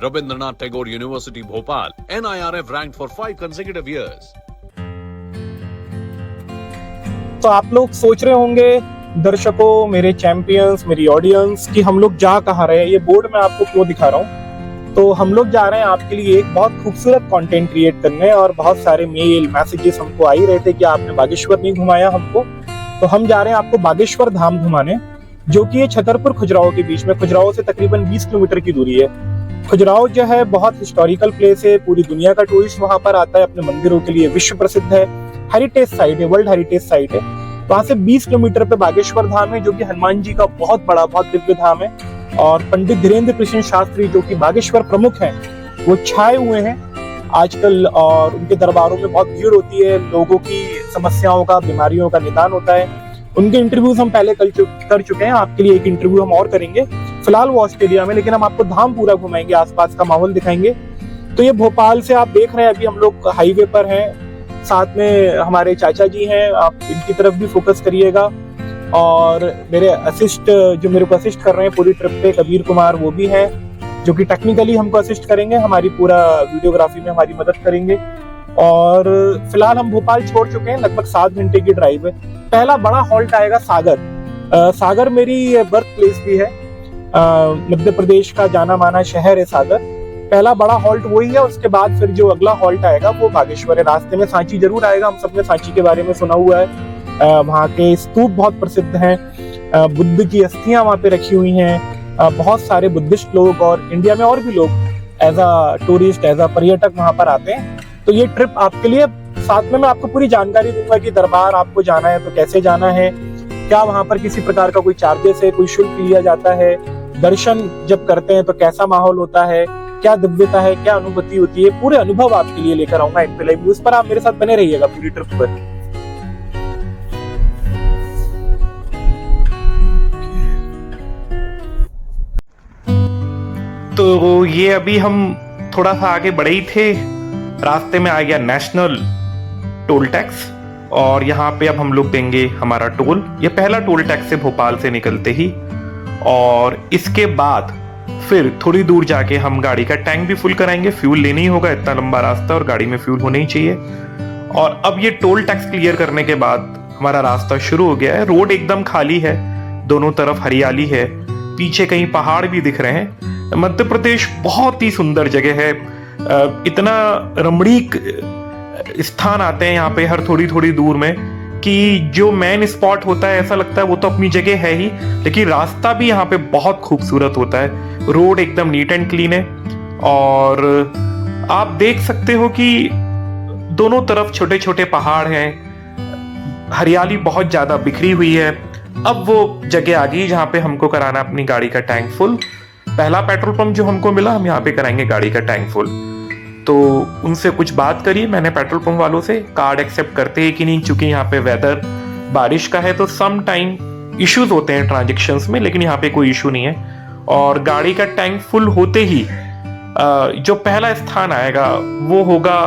Rabindranath Tagore University, Bhopal, NIRF ranked for 5 consecutive years. तो आप लोग सोच रहे होंगे दर्शकों, मेरे चैंपियंस, मेरी ऑडियंस, कि हम लोग जा कहाँ रहे हैं। ये बोर्ड मैं आपको क्यों दिखा रहा हूँ? तो हम लोग जा रहे हैं आपके लिए एक बहुत खूबसूरत कंटेंट क्रिएट करने, और बहुत सारे मेल मैसेजेस हमको आ ही रहे थे कि आपने बागेश्वर नहीं घुमाया हमको। तो हम जा रहे हैं आपको बागेश्वर धाम घुमाने, जो कि ये छतरपुर खजुराहो के बीच में, खजुराहो से तकरीबन 20 किलोमीटर की दूरी है। खजुराहो जो है बहुत हिस्टोरिकल प्लेस है, पूरी दुनिया का टूरिस्ट वहां पर आता है अपने मंदिरों के लिए, विश्व प्रसिद्ध है, हेरिटेज साइट है, वर्ल्ड हेरिटेज साइट है। वहां से 20 किलोमीटर पे बागेश्वर धाम है, जो कि हनुमान जी का बहुत बड़ा, बहुत दिव्य धाम है। और पंडित धीरेन्द्र कृष्ण शास्त्री, जो कि बागेश्वर प्रमुख हैं, वो छाए हुए हैं आजकल, और उनके दरबारों में बहुत भीड़ होती है, लोगों की समस्याओं का, बीमारियों का निदान होता है। उनके इंटरव्यूज हम पहले कर चुके हैं, आपके लिए एक इंटरव्यू हम और करेंगे। फिलहाल वो ऑस्ट्रेलिया में, लेकिन हम आपको धाम पूरा घुमाएंगे, आसपास का माहौल दिखाएंगे। तो ये भोपाल से आप देख रहे हैं, अभी हम लोग हाईवे पर हैं, साथ में हमारे चाचा जी हैं, आप इनकी तरफ भी फोकस करिएगा। और मेरे असिस्ट, जो मेरे को असिस्ट कर रहे हैं पूरी ट्रिप पे, कबीर कुमार, वो भी हैं, जो कि टेक्निकली हमको असिस्ट करेंगे, हमारी पूरा वीडियोग्राफी में हमारी मदद करेंगे। और फिलहाल हम भोपाल छोड़ चुके हैं, लगभग 7 घंटे की ड्राइव है। पहला बड़ा हॉल्ट आएगा सागर। सागर मेरी बर्थ प्लेस भी है, मध्य प्रदेश का जाना माना शहर है सागर। पहला बड़ा हॉल्ट वही है, उसके बाद फिर जो अगला हॉल्ट आएगा वो बागेश्वर है। रास्ते में सांची जरूर आएगा, हम सबने सांची के बारे में सुना हुआ है। वहाँ के स्तूप बहुत प्रसिद्ध हैं, बुद्ध की अस्थियां वहाँ पे रखी हुई हैं। बहुत सारे बुद्धिस्ट लोग और इंडिया में और भी लोग as a tourist, as a पर्यटक वहाँ पर आते हैं। तो ये ट्रिप आपके लिए, साथ में मैं आपको पूरी जानकारी दूंगा कि दरबार आपको जाना है तो कैसे जाना है, क्या वहाँ पर किसी प्रकार का कोई चार्जेस है, कोई शुल्क लिया जाता है, दर्शन जब करते हैं तो कैसा माहौल होता है, क्या दिव्यता है, क्या अनुभूति होती है, पूरे अनुभव आपके लिए लेकर आऊंगा एक लाइव न्यूज पर। आप मेरे साथ बने रहिएगा पूरी ट्रिप पर। तो ये अभी हम थोड़ा सा आगे बढ़े ही थे, रास्ते में आ गया नेशनल टोल टैक्स, और यहाँ पे अब हम लोग देंगे हमारा टोल। ये पहला टोल टैक्स है भोपाल से निकलते ही। और इसके बाद फिर थोड़ी दूर जाके हम गाड़ी का टैंक भी फुल कराएंगे, फ्यूल लेना ही होगा, इतना लंबा रास्ता और गाड़ी में फ्यूल होना ही चाहिए। और अब ये टोल टैक्स क्लियर करने के बाद हमारा रास्ता शुरू हो गया है। रोड एकदम खाली है, दोनों तरफ हरियाली है, पीछे कहीं पहाड़ भी दिख रहे हैं। मध्य प्रदेश बहुत ही सुंदर जगह है, इतना रमणीक स्थान आते हैं यहाँ पे हर थोड़ी थोड़ी दूर में, कि जो मेन स्पॉट होता है ऐसा लगता है वो तो अपनी जगह है ही, लेकिन रास्ता भी यहाँ पे बहुत खूबसूरत होता है। रोड एकदम नीट एंड क्लीन है, और आप देख सकते हो कि दोनों तरफ छोटे छोटे पहाड़ हैं, हरियाली बहुत ज्यादा बिखरी हुई है। अब वो जगह आ गई जहाँ पे हमको कराना अपनी गाड़ी का टैंक फुल। पहला पेट्रोल पंप जो हमको मिला, हम यहाँ पे कराएंगे गाड़ी का टैंक फुल। तो उनसे कुछ बात करिए मैंने पेट्रोल पंप वालों से, कार्ड एक्सेप्ट करते हैं कि नहीं, क्योंकि यहाँ पे वेदर बारिश का है तो सम टाइम इश्यूज होते हैं ट्रांजेक्शन्स में, लेकिन यहाँ पे कोई इशू नहीं है। और गाड़ी का टैंक फुल होते ही जो पहला स्थान आएगा वो होगा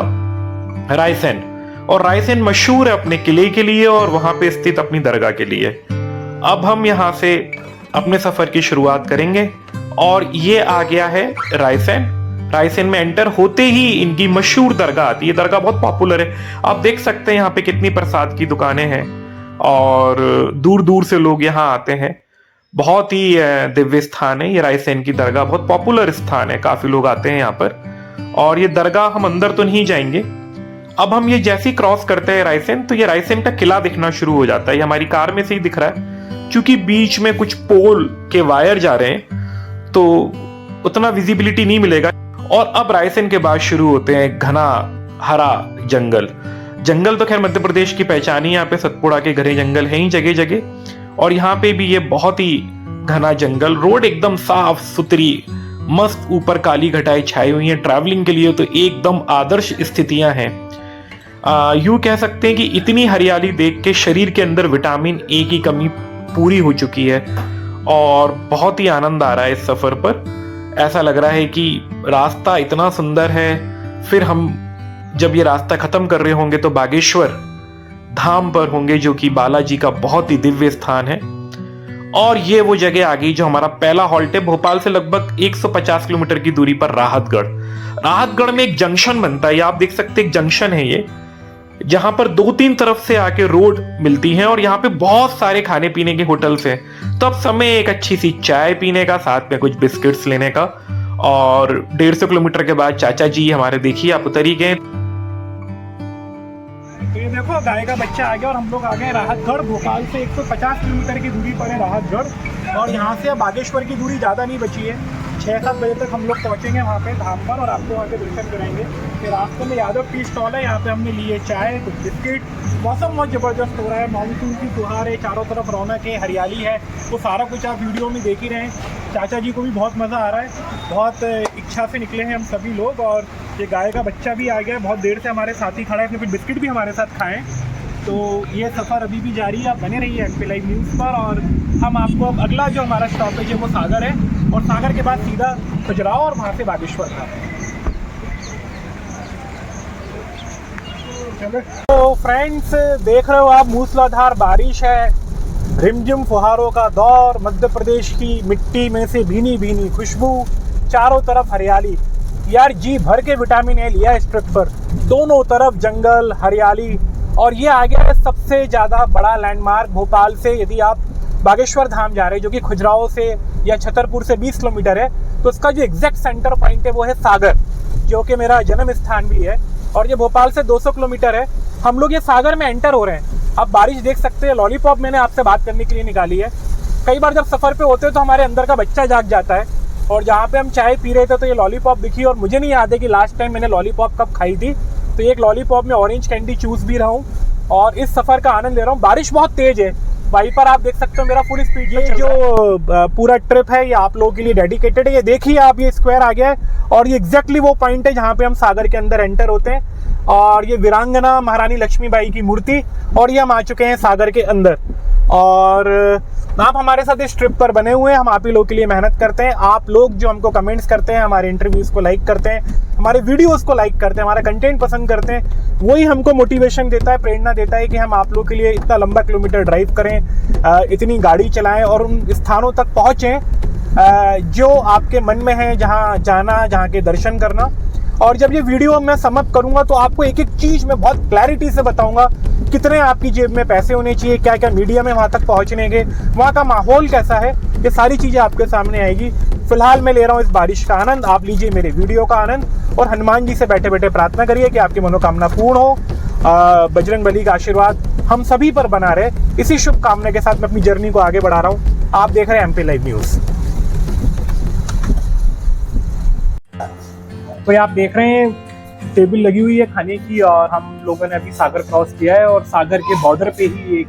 रायसेन। और रायसेन मशहूर है अपने किले के लिए और वहां पे स्थित अपनी दरगाह के लिए। अब हम यहाँ से अपने सफर की शुरुआत करेंगे, और ये आ गया है रायसेन। रायसेन में एंटर होते ही इनकी मशहूर दरगाह आती है। दरगाह बहुत पॉपुलर है, आप देख सकते हैं यहाँ पे कितनी प्रसाद की दुकानें हैं, और दूर दूर से लोग यहाँ आते हैं। बहुत ही दिव्य स्थान है ये रायसेन की दरगाह, बहुत पॉपुलर स्थान है, काफी लोग आते हैं यहाँ पर। और ये दरगाह, हम अंदर तो नहीं जाएंगे। अब हम ये जैसे ही क्रॉस करते हैं रायसेन, तो ये रायसेन का किला दिखना शुरू हो जाता है। ये हमारी कार में से ही दिख रहा है, क्योंकि बीच में कुछ पोल के वायर जा रहे हैं तो उतना विजिबिलिटी नहीं मिलेगा। और अब रायसेन के बाद शुरू होते हैं घना हरा जंगल। जंगल तो खैर मध्य प्रदेश की पहचान ही, यहाँ पे सतपुड़ा के घने जंगल हैं ही जगह जगह, और यहाँ पे भी ये बहुत ही घना जंगल। रोड एकदम साफ सुथरी, मस्त, ऊपर काली घटाएं छाई हुई हैं। ट्रैवलिंग के लिए तो एकदम आदर्श स्थितियां हैं। यूं कह सकते हैं कि इतनी हरियाली देख के शरीर के अंदर विटामिन ए की कमी पूरी हो चुकी है, और बहुत ही आनंद आ रहा है इस सफर पर। ऐसा लग रहा है कि रास्ता इतना सुंदर है। फिर हम जब ये रास्ता खत्म कर रहे होंगे तो बागेश्वर धाम पर होंगे, जो कि बालाजी का बहुत ही दिव्य स्थान है। और ये वो जगह आ गई जो हमारा पहला हॉल्ट है। भोपाल से लगभग 150 किलोमीटर की दूरी पर राहतगढ़। राहतगढ़ में एक जंक्शन बनता है, ये आप देख सकते हैं, एक जंक्शन है ये, जहां पर 2-3 तरफ से आके रोड मिलती हैं और यहाँ पे बहुत सारे खाने पीने के होटल्स हैं। तो अब समय एक अच्छी सी चाय पीने का, साथ में कुछ बिस्किट्स लेने का। और 150 किलोमीटर के बाद चाचा जी हमारे, देखिए आप उतर ही गए। तो ये देखो गाय का बच्चा आ गया और हम लोग आ गए राहतगढ़। भोपाल से 150 किलोमीटर की दूरी पर है राहतगढ़, और यहाँ से अब बागेश्वर की दूरी ज़्यादा नहीं बची है। 6-7 बजे तक हम लोग पहुँचेंगे वहाँ पे धाम पर और आपको वहाँ पे दर्शन कराएंगे। फिर रास्ते में यादव टी स्टॉल है, यहाँ पे हमने लिए चाय, कुछ बिस्किट। मौसम बहुत ज़बरदस्त हो रहा है, मानसून की फुहार है, चारों तरफ रौनक है, हरियाली है, वो सारा कुछ आप वीडियो में देख ही रहे हैं। चाचा जी को भी बहुत मज़ा आ रहा है, बहुत इच्छा से निकले हैं हम सभी लोग। और ये गाय का बच्चा भी आ गया है, बहुत देर से हमारे साथ ही खड़ा है, इसने कुछ बिस्किट भी हमारे साथ खाएँ। तो ये सफ़र अभी भी जारी है, आप बने रहिए MP लाइव न्यूज़ पर। और हम आपको अब अगला जो हमारा स्टॉपेज है वो सागर है, और सागर के बाद सीधा खजुराहो और वहाँ से बागेश्वर था। तो फ्रेंड्स, देख रहे हो आप, मूसलाधार बारिश है, रिमझिम फुहारों का दौर, मध्य प्रदेश की मिट्टी में से भीनी भीनी खुशबू, चारों तरफ हरियाली। यार जी भर के विटामिन ए लिया इस ट्रिप पर, दोनों तरफ जंगल, हरियाली। और ये आ गया है सबसे ज़्यादा बड़ा लैंडमार्क भोपाल से। यदि आप बागेश्वर धाम जा रहे हैं, जो कि खजुराहो से या छतरपुर से 20 किलोमीटर है, तो उसका जो एग्जैक्ट सेंटर पॉइंट है वो है सागर, जो कि मेरा जन्म स्थान भी है। और ये भोपाल से 200 किलोमीटर है। हम लोग ये सागर में एंटर हो रहे हैं। अब बारिश देख सकते हैं, लॉलीपॉप मैंने आपसे बात करने के लिए निकाली है। कई बार जब सफ़र पे होते हैं तो हमारे अंदर का बच्चा जाग जाता है, और जहाँ पे हम चाय पी रहे थे तो ये लॉलीपॉप दिखी, और मुझे नहीं याद है कि लास्ट टाइम मैंने लॉलीपॉप कब खाई थी। तो एक लॉलीपॉप में ऑरेंज कैंडी चूस भी रहा हूँ और इस सफ़र का आनंद ले रहा हूँ। बारिश बहुत तेज़ है, वहीं पर आप देख सकते हो मेरा फुल स्पीड में जो पूरा ट्रिप है ये आप लोगों के लिए डेडिकेटेड है। ये देखिए आप, ये स्क्वायर आ गया है, और ये एग्जैक्टली वो पॉइंट है जहाँ पे हम सागर के अंदर एंटर होते हैं। और ये वीरांगना महारानी लक्ष्मीबाई की मूर्ति, और ये हम आ चुके हैं सागर के अंदर। और आप हमारे साथ इस ट्रिप पर बने हुए हैं, हम आप ही लोगों के लिए मेहनत करते हैं। आप लोग जो हमको कमेंट्स करते हैं, हमारे इंटरव्यूज़ को लाइक करते हैं, हमारे वीडियोस को लाइक करते हैं, हमारा कंटेंट पसंद करते हैं, वही हमको मोटिवेशन देता है, प्रेरणा देता है कि हम आप लोग के लिए इतना लंबा किलोमीटर ड्राइव करें, इतनी गाड़ी चलाएं और उन स्थानों तक पहुँचें जो आपके मन में है, जहाँ जाना, जहाँ के दर्शन करना। और जब ये वीडियो मैं समअप करूँगा तो आपको एक एक चीज़ मैं बहुत क्लैरिटी से बताऊँगा, कितने आपकी जेब में पैसे होने चाहिए, क्या क्या मीडियम है वहाँ तक पहुँचने के, वहाँ का माहौल कैसा है, ये सारी चीज़ें आपके सामने आएगी। फिलहाल मैं ले रहा हूँ इस बारिश का आनंद, आप लीजिए मेरे वीडियो का आनंद, और हनुमान जी से बैठे बैठे प्रार्थना करिए कि आपकी मनोकामना पूर्ण हो, बजरंग बली का आशीर्वाद हम सभी पर बना रहे। इसी शुभकामना के साथ मैं अपनी जर्नी को आगे बढ़ा रहा हूँ। आप देख रहे हैं MP लाइव न्यूज़। तो ये आप देख रहे हैं टेबल लगी हुई है खाने की, और हम लोगों ने अभी सागर क्रॉस किया है, और सागर के बॉर्डर पे ही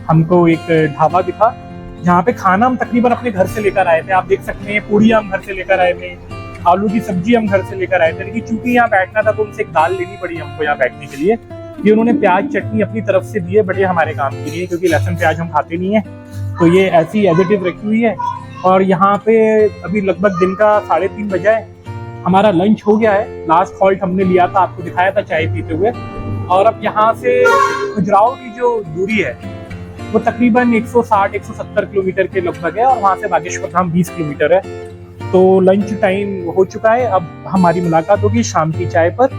हमको एक ढाबा दिखा जहाँ पे खाना हम तकरीबन अपने घर से लेकर आए थे। आप देख सकते हैं पूड़ी हम घर से लेकर आए थे, आलू की सब्जी हम घर से लेकर आए थे, लेकिन चूंकि यहाँ बैठना था तो उनसे एक दाल लेनी पड़ी हमको यहाँ बैठने के लिए। ये उन्होंने प्याज चटनी अपनी तरफ से दी है, बढ़िया हमारे काम के लिए, क्योंकि लहसुन प्याज हम खाते नहीं है, तो ये ऐसी एज इट इज रखी हुई है। और यहाँ पे अभी लगभग दिन का 3:30 बजा है, हमारा लंच हो गया है। लास्ट हॉल्ट हमने लिया था, आपको दिखाया था चाय पीते हुए। और अब यहाँ से खजुराहो की जो दूरी है वो तकरीबन 160-170 किलोमीटर के लगभग है, और वहाँ से बागेश्वर धाम 20 किलोमीटर है। तो लंच टाइम हो चुका है, अब हमारी मुलाकात होगी शाम की चाय पर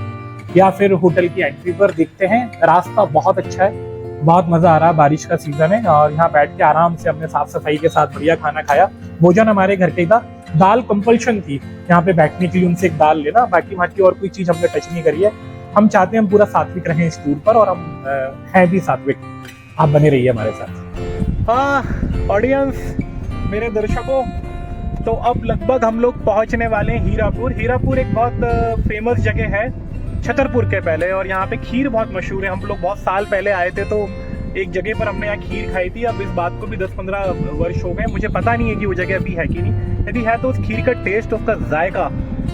या फिर होटल की एंट्री पर। देखते हैं, रास्ता बहुत अच्छा है, बहुत मज़ा आ रहा है, बारिश का सीज़न है, और यहाँ बैठ के आराम से हमने साफ सफाई के साथ बढ़िया खाना खाया। भोजन हमारे घर के था, दाल कंपल्शन थी यहाँ पे बैठने के लिए, उनसे एक दाल लेना, बाकी वहाँ की और कोई चीज़ हमने टच नहीं करी है। हम चाहते हैं हम पूरा सात्विक रहें इस टूर पर, और हम हैं भी सात्विक। आप बने रहिए हमारे साथ। हाँ ऑडियंस, मेरे दर्शकों, तो अब लगभग हम लोग पहुँचने वाले हैं हीरापुर। हीरापुर एक बहुत फेमस जगह है छतरपुर के पहले, और यहाँ पे खीर बहुत मशहूर है। हम लोग बहुत साल पहले आए थे तो एक जगह पर हमने यहाँ खीर खाई थी। अब इस बात को भी 10-15 वर्ष हो गए, मुझे पता नहीं है कि वो जगह अभी है कि नहीं। यदि है तो उस खीर का टेस्ट, उसका जायका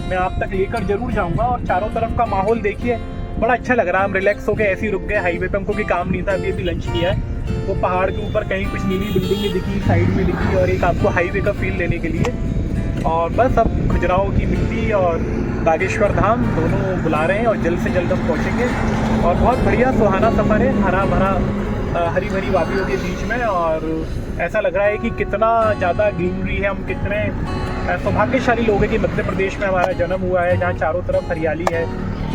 मैं आप तक लेकर जरूर जाऊँगा। और चारों तरफ का माहौल देखिए, बड़ा अच्छा लग रहा है। हम रिलैक्स होकर ऐसे ही रुक गए हाईवे पे, हमको भी काम नहीं था, अभी लंच किया है। वो पहाड़ के ऊपर कहीं कुछ नीली बिल्डिंगें दिखी, साइड में दिखी, और एक आपको हाईवे का फील लेने के लिए। और बस अब खजुराहो की मिट्टी और बागेश्वर धाम दोनों बुला रहे हैं, और जल्द से जल्द हम पहुँचेंगे। और बहुत बढ़िया सुहाना सफ़र है, हरा भरा हरी भरी वादियों के बीच में, और ऐसा लग रहा है कि कितना ज़्यादा ग्रीनरी है। हम कितने सौभाग्यशाली लोग हैं कि मध्य प्रदेश में हमारा जन्म हुआ है, जहाँ चारों तरफ हरियाली है,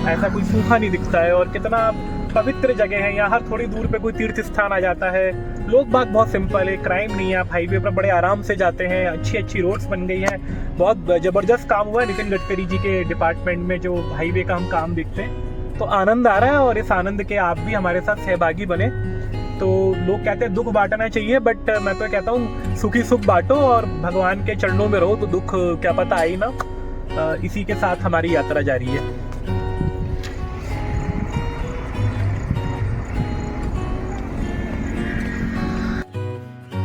ऐसा कोई सूखा नहीं दिखता है, और कितना पवित्र जगह है। यहाँ हर थोड़ी दूर पे कोई तीर्थ स्थान आ जाता है। लोग बाग बहुत सिंपल है, क्राइम नहीं है, आप हाईवे पर बड़े आराम से जाते हैं, अच्छी अच्छी रोड्स बन गई हैं। बहुत ज़बरदस्त काम हुआ है नितिन गडकरी जी के डिपार्टमेंट में, जो हाईवे का हम काम देखते हैं। तो आनंद आ रहा है, और इस आनंद के आप भी हमारे साथ सहभागी बने। तो लोग कहते हैं दुख बांटना चाहिए, बट मैं तो कहता हूँ सुखी सुख बांटो और भगवान के चरणों में रहो, तो दुख क्या पता आई ना। इसी के साथ हमारी यात्रा जारी है।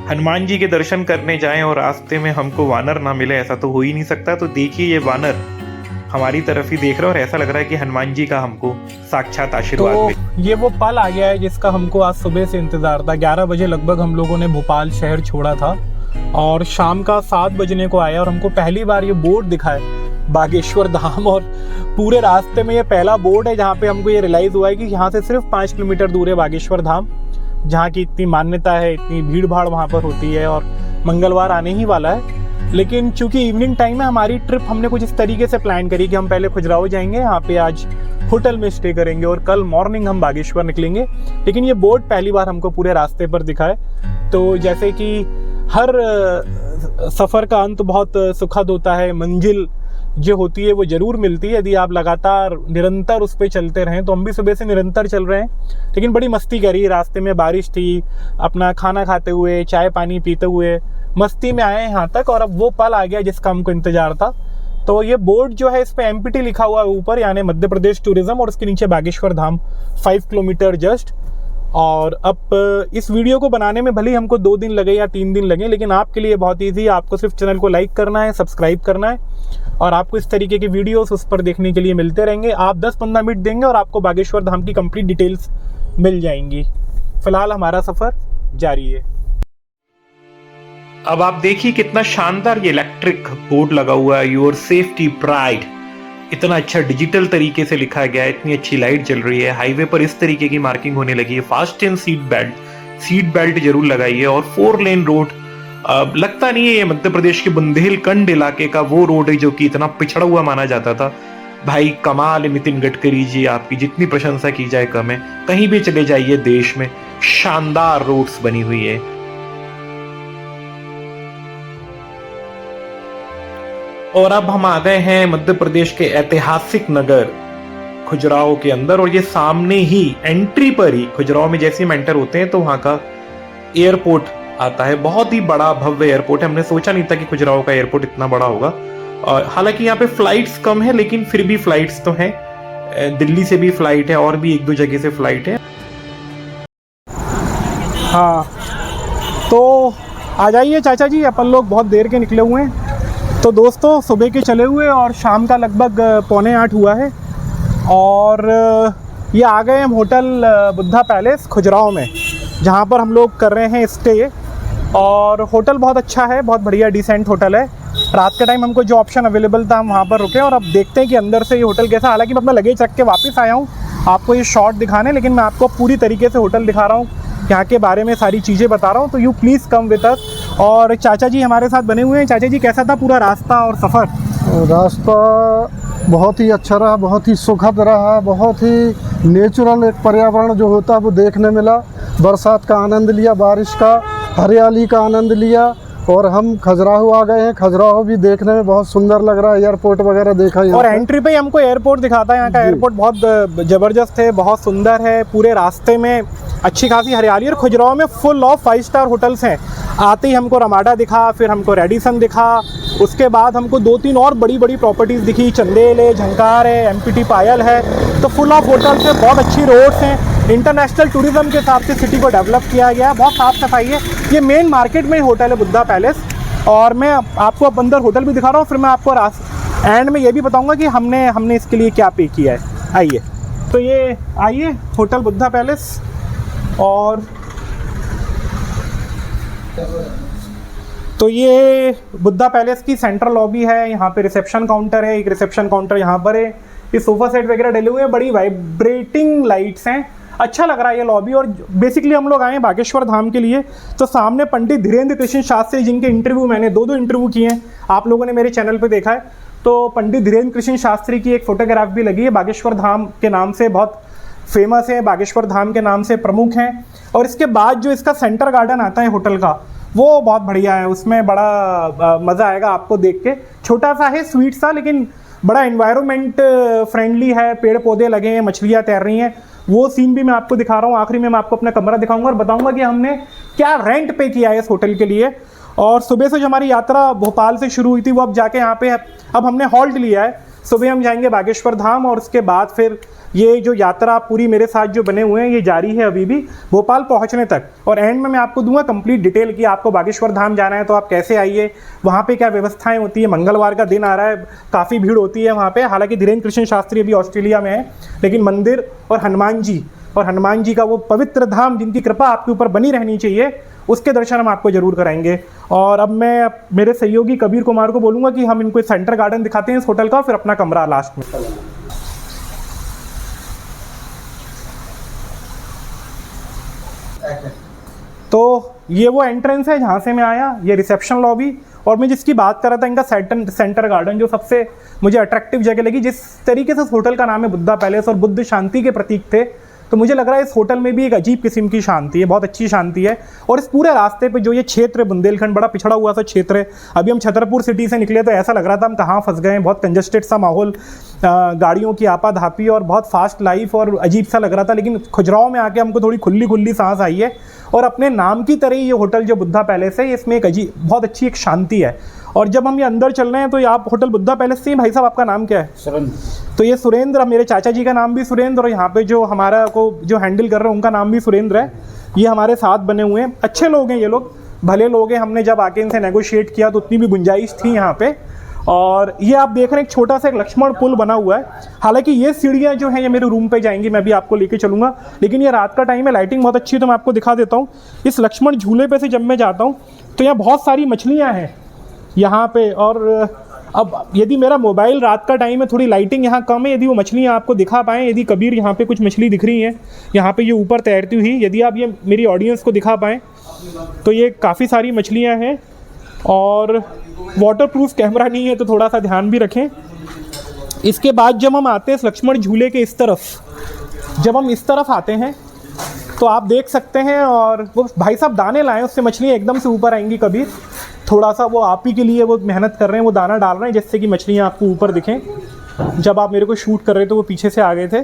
हनुमान जी के दर्शन करने जाएं और रास्ते में हमको वानर ना मिले, ऐसा तो हो ही नहीं सकता। तो देखिए ये वानर हमारी तरफ ही देख रहा है और ऐसा लग रहा है कि हनुमान जी का हमको साक्षात आशीर्वाद तो ये वो पल आ गया है जिसका हमको आज सुबह से इंतजार था। 11 बजे लगभग हम लोगों ने भोपाल शहर छोड़ा था और शाम का 7 बजने को आया, और हमको पहली बार ये बोर्ड दिखा है बागेश्वर धाम। और पूरे रास्ते में ये पहला बोर्ड है जहाँ पे हमको ये रियलाइज हुआ है कि यहाँ से सिर्फ 5 किलोमीटर दूर है बागेश्वर धाम, जहाँ की इतनी मान्यता है, इतनी भीड़ भाड़ वहाँ पर होती है, और मंगलवार आने ही वाला है। लेकिन चूंकि इवनिंग टाइम है, हमारी ट्रिप हमने कुछ इस तरीके से प्लान करी कि हम पहले खजुराहो जाएंगे, यहाँ पे आज होटल में स्टे करेंगे और कल मॉर्निंग हम बागेश्वर निकलेंगे। लेकिन ये बोर्ड पहली बार हमको पूरे रास्ते पर दिखा है। तो जैसे कि हर सफ़र का अंत बहुत सुखद होता है, मंजिल जो होती है वो ज़रूर मिलती है यदि आप लगातार निरंतर उस पर चलते रहें। तो हम भी सुबह से निरंतर चल रहे हैं, लेकिन बड़ी मस्ती करी। रास्ते में बारिश थी, अपना खाना खाते हुए, चाय पानी पीते हुए मस्ती में आए यहाँ तक, और अब वो पल आ गया जिसका हमको इंतजार था। तो ये बोर्ड जो है इस पे एमपीटी लिखा हुआ है ऊपर, यानी मध्य प्रदेश टूरिज्म, और उसके नीचे बागेश्वर धाम 5 किलोमीटर जस्ट। और अब इस वीडियो को बनाने में भले ही हमको 2 दिन लगे या 3 दिन लगे, लेकिन आपके लिए बहुत ईजी है। आपको सिर्फ चैनल को लाइक करना है, सब्सक्राइब करना है, और आपको इस तरीके की वीडियोस उस पर देखने के लिए मिलते रहेंगे। आप 10-15 मिनट देंगे और आपको बागेश्वर धाम की कंप्लीट डिटेल्स मिल जाएंगी। फिलहाल हमारा सफ़र जारी है। अब आप देखिए कितना शानदार ये इलेक्ट्रिक बोर्ड लगा हुआ है, योर सेफ्टी प्राइड। इतना अच्छा डिजिटल तरीके से लिखा गया है, इतनी अच्छी लाइट जल रही है। हाईवे पर इस तरीके की मार्किंग होने लगी है। फास्ट एंड सीट बेल्ट जरूर लगाइए। और 4 लेन रोड, लगता नहीं है ये मध्य प्रदेश के बुंदेलखंड इलाके का वो रोड है जो कि इतना पिछड़ा हुआ माना जाता था। भाई कमाल है नितिन गडकरी जी, आपकी जितनी प्रशंसा की जाए कम है। कहीं भी चले जाइए देश में शानदार रोड्स बनी हुई है। और अब हम आ गए हैं मध्य प्रदेश के ऐतिहासिक नगर खजुराहो के अंदर, और ये सामने ही एंट्री पर ही खजुराहो में जैसे हम एंटर होते हैं तो वहां का एयरपोर्ट आता है। बहुत ही बड़ा भव्य एयरपोर्ट है। हमने सोचा नहीं था कि खजुराहो का एयरपोर्ट इतना बड़ा होगा। और हालांकि यहाँ पे फ्लाइट्स कम है, लेकिन फिर भी फ्लाइट्स तो हैं। दिल्ली से भी फ्लाइट है और भी 1-2 जगह से फ्लाइट है। हाँ, तो आ जाइए चाचा जी, अपन लोग बहुत देर के निकले हुए हैं। तो दोस्तों सुबह के चले हुए और शाम का लगभग 7:45 हुआ है, और ये आ गए हम होटल बुद्धा पैलेस खजुराहो में, जहाँ पर हम लोग कर रहे हैं स्टे। और होटल बहुत अच्छा है, बहुत बढ़िया डिसेंट होटल है। रात के टाइम हमको जो ऑप्शन अवेलेबल था हम वहाँ पर रुके, और अब देखते हैं कि अंदर से ये होटल कैसा। हालांकि मैं अपना लगेज रख के वापस आया हूँ आपको ये शॉट दिखाने, लेकिन मैं आपको पूरी तरीके से होटल दिखा रहा हूँ, यहाँ के बारे में सारी चीज़ें बता रहा हूँ। तो you please come with us. और चाचा जी हमारे साथ बने हुए हैं। चाचा जी कैसा था पूरा रास्ता और सफ़र? रास्ता बहुत ही अच्छा रहा, बहुत ही सुखद रहा, बहुत ही नेचुरल एक पर्यावरण जो होता है वो देखने मिला। बरसात का आनंद लिया, बारिश का, हरियाली का आनंद लिया। और हम खजुराहो आ गए हैं। खजुराहो भी देखने में बहुत सुंदर लग रहा है, एयरपोर्ट वगैरह देखा यहाँ और एंट्री पे ही हमको एयरपोर्ट दिखाता है। यहाँ का एयरपोर्ट बहुत ज़बरदस्त है, बहुत सुंदर है। पूरे रास्ते में अच्छी खासी हरियाली, और खजुराहो में फुल ऑफ 5 स्टार होटल्स हैं। आते ही हमको रमाडा दिखा, फिर हमको रेडिसन दिखा, उसके बाद हमको 2-3 और बड़ी बड़ी प्रॉपर्टीज़ दिखी। चंदेल है, झंकार है, एमपीटी पायल है। तो फुल ऑफ होटल्स है, बहुत अच्छी रोड्स हैं। इंटरनेशनल टूरिज्म के हिसाब से सिटी को डेवलप किया गया है, बहुत साफ़ सफाई है। ये मेन मार्केट में ही होटल है बुद्धा पैलेस। और मैं आपको अब अंदर होटल भी दिखा रहा हूँ, फिर मैं आपको एंड में ये भी बताऊँगा कि हमने इसके लिए क्या पे किया है। आइए, तो ये आइए होटल बुद्धा पैलेस। और तो ये बुद्धा पैलेस की सेंट्रल लॉबी है। यहाँ पे रिसेप्शन काउंटर है, एक रिसेप्शन काउंटर यहाँ पर है। ये सोफ़ा सेट वगैरह डले हुए हैं, बड़ी वाइब्रेटिंग लाइट्स हैं। अच्छा लग रहा है ये लॉबी। और बेसिकली हम लोग आए हैं बागेश्वर धाम के लिए। तो सामने पंडित धीरेन्द्र कृष्ण शास्त्री, जिनके इंटरव्यू मैंने दो इंटरव्यू किए हैं, आप लोगों ने मेरे चैनल पे देखा है। तो पंडित धीरेन्द्र कृष्ण शास्त्री की एक फोटोग्राफ भी लगी है। बागेश्वर धाम के नाम से बहुत फेमस है, बागेश्वर धाम के नाम से प्रमुख हैं। और इसके बाद जो इसका सेंटर गार्डन आता है होटल का, वो बहुत बढ़िया है। उसमें बड़ा मज़ा आएगा आपको देख के। छोटा सा है, स्वीट सा, लेकिन बड़ा एनवायरनमेंट फ्रेंडली है। पेड़ पौधे लगे हैं, मछलियाँ तैर रही हैं, वो सीन भी मैं आपको दिखा रहा हूँ। आखिरी में मैं आपको अपना कमरा दिखाऊंगा और बताऊंगा कि हमने क्या रेंट पे किया है इस होटल के लिए। और सुबह से जो हमारी यात्रा भोपाल से शुरू हुई थी, वो अब जाके यहाँ पे अब हमने हॉल्ट लिया है। सुबह हम जाएंगे बागेश्वर धाम और उसके बाद फिर ये जो यात्रा पूरी मेरे साथ जो बने हुए हैं, ये जारी है अभी भी भोपाल पहुंचने तक। और एंड में मैं आपको दूंगा कंप्लीट डिटेल कि आपको बागेश्वर धाम जाना है तो आप कैसे आइए, वहाँ पे क्या व्यवस्थाएं होती है। मंगलवार का दिन आ रहा है, काफ़ी भीड़ होती है वहाँ पे। हालांकि धीरेन्द्र कृष्ण शास्त्री अभी ऑस्ट्रेलिया में है, लेकिन मंदिर और हनुमान जी का वो पवित्र धाम, जिनकी कृपा आपके ऊपर बनी रहनी चाहिए, उसके दर्शन हम आपको जरूर कराएंगे। और अब मैं मेरे सहयोगी कबीर कुमार को बोलूँगा कि हम इनको सेंटर गार्डन दिखाते हैं इस होटल का, फिर अपना कमरा लास्ट में। तो ये वो एंट्रेंस है जहाँ से मैं आया, ये रिसेप्शन लॉबी। और मैं जिसकी बात कर रहा था, इनका सेंटर गार्डन, जो सबसे मुझे अट्रैक्टिव जगह लगी, जिस तरीके से इस होटल का नाम है बुद्धा पैलेस और बुद्ध शांति के प्रतीक थे, तो मुझे लग रहा है इस होटल में भी एक अजीब किस्म की शांति है, बहुत अच्छी शांति है। और इस पूरे रास्ते पे जो ये क्षेत्र है बुंदेलखंड, बड़ा पिछड़ा हुआ सा क्षेत्र है। अभी हम छतरपुर सिटी से निकले तो ऐसा लग रहा था हम कहाँ फंस गए हैं। बहुत कंजस्टेड सा माहौल, गाड़ियों की आपाधापी और बहुत फास्ट लाइफ, और अजीब सा लग रहा था। लेकिन खुजराव में आके हमको थोड़ी खुली सांस आई है। और अपने नाम की तरह ये होटल जो बुद्धा पैलेस है, इसमें एक अजीब, बहुत अच्छी एक शांति है। और जब हम ये अंदर चल रहे हैं तो ये आप होटल बुद्धा पैलेस से ही, भाई साहब आपका नाम क्या है? सुरेंद्र। तो ये सुरेंद्र, मेरे चाचा जी का नाम भी सुरेंद्र, और यहाँ पे जो हमारा को जो हैंडल कर रहे हैं उनका नाम भी सुरेंद्र है। ये हमारे साथ बने हुए हैं, अच्छे लोग हैं ये लोग, भले लोग हैं। हमने जब आके इनसे नेगोशिएट किया तो उतनी भी गुंजाइश थी यहाँ पे। और ये आप देख रहे हैं एक छोटा सा एक लक्ष्मण पुल बना हुआ है। हालांकि ये सीढ़ियाँ जो हैं ये मेरे रूम पे जाएंगी, मैं भी आपको लेके चलूँगा। लेकिन ये रात का टाइम है, लाइटिंग बहुत अच्छी है, तो मैं आपको दिखा देता हूँ। इस लक्ष्मण झूले पे से जब मैं जाता हूँ तो यहाँ बहुत सारी मछलियाँ हैं यहाँ पे। और अब यदि मेरा मोबाइल, रात का टाइम है, थोड़ी लाइटिंग यहाँ कम है, यदि वो मछलियाँ आपको दिखा पाएँ, यदि कबीर यहाँ पे कुछ मछली दिख रही हैं यहाँ पे ये ऊपर तैरती हुई, यदि आप ये मेरी ऑडियंस को दिखा पाएँ तो ये काफ़ी सारी मछलियाँ हैं। और वाटरप्रूफ कैमरा नहीं है तो थोड़ा सा ध्यान भी रखें। इसके बाद जब हम आते हैं इस लक्ष्मण झूले के इस तरफ, जब हम इस तरफ आते हैं तो आप देख सकते हैं, और वो भाई साहब दाने लाए, उससे मछलियाँ एकदम से ऊपर आएंगी। कबीर थोड़ा सा वो आप ही के लिए वो मेहनत कर रहे हैं, वो दाना डाल रहे हैं जिससे कि मछलियाँ आपको ऊपर दिखें। जब आप मेरे को शूट कर रहे थे वो पीछे से आ गए थे।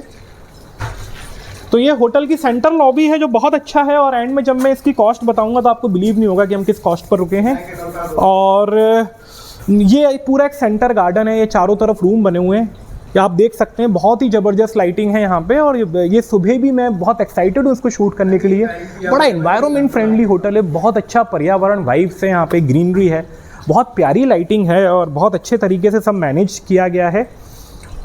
तो ये होटल की सेंटर लॉबी है जो बहुत अच्छा है। और एंड में जब मैं इसकी कॉस्ट बताऊंगा तो आपको बिलीव नहीं होगा कि हम किस कॉस्ट पर रुके हैं। और ये पूरा एक सेंटर गार्डन है, ये चारों तरफ रूम बने हुए हैं, ये आप देख सकते हैं। बहुत ही ज़बरदस्त लाइटिंग है यहाँ पे। और ये सुबह भी मैं बहुत एक्साइटेड हूँ इसको शूट करने के लिए। बड़ा एनवायरनमेंट फ्रेंडली होटल है, बहुत अच्छा पर्यावरण वाइब्स है यहाँ पे, ग्रीनरी है, बहुत प्यारी लाइटिंग है और बहुत अच्छे तरीके से सब मैनेज किया गया है।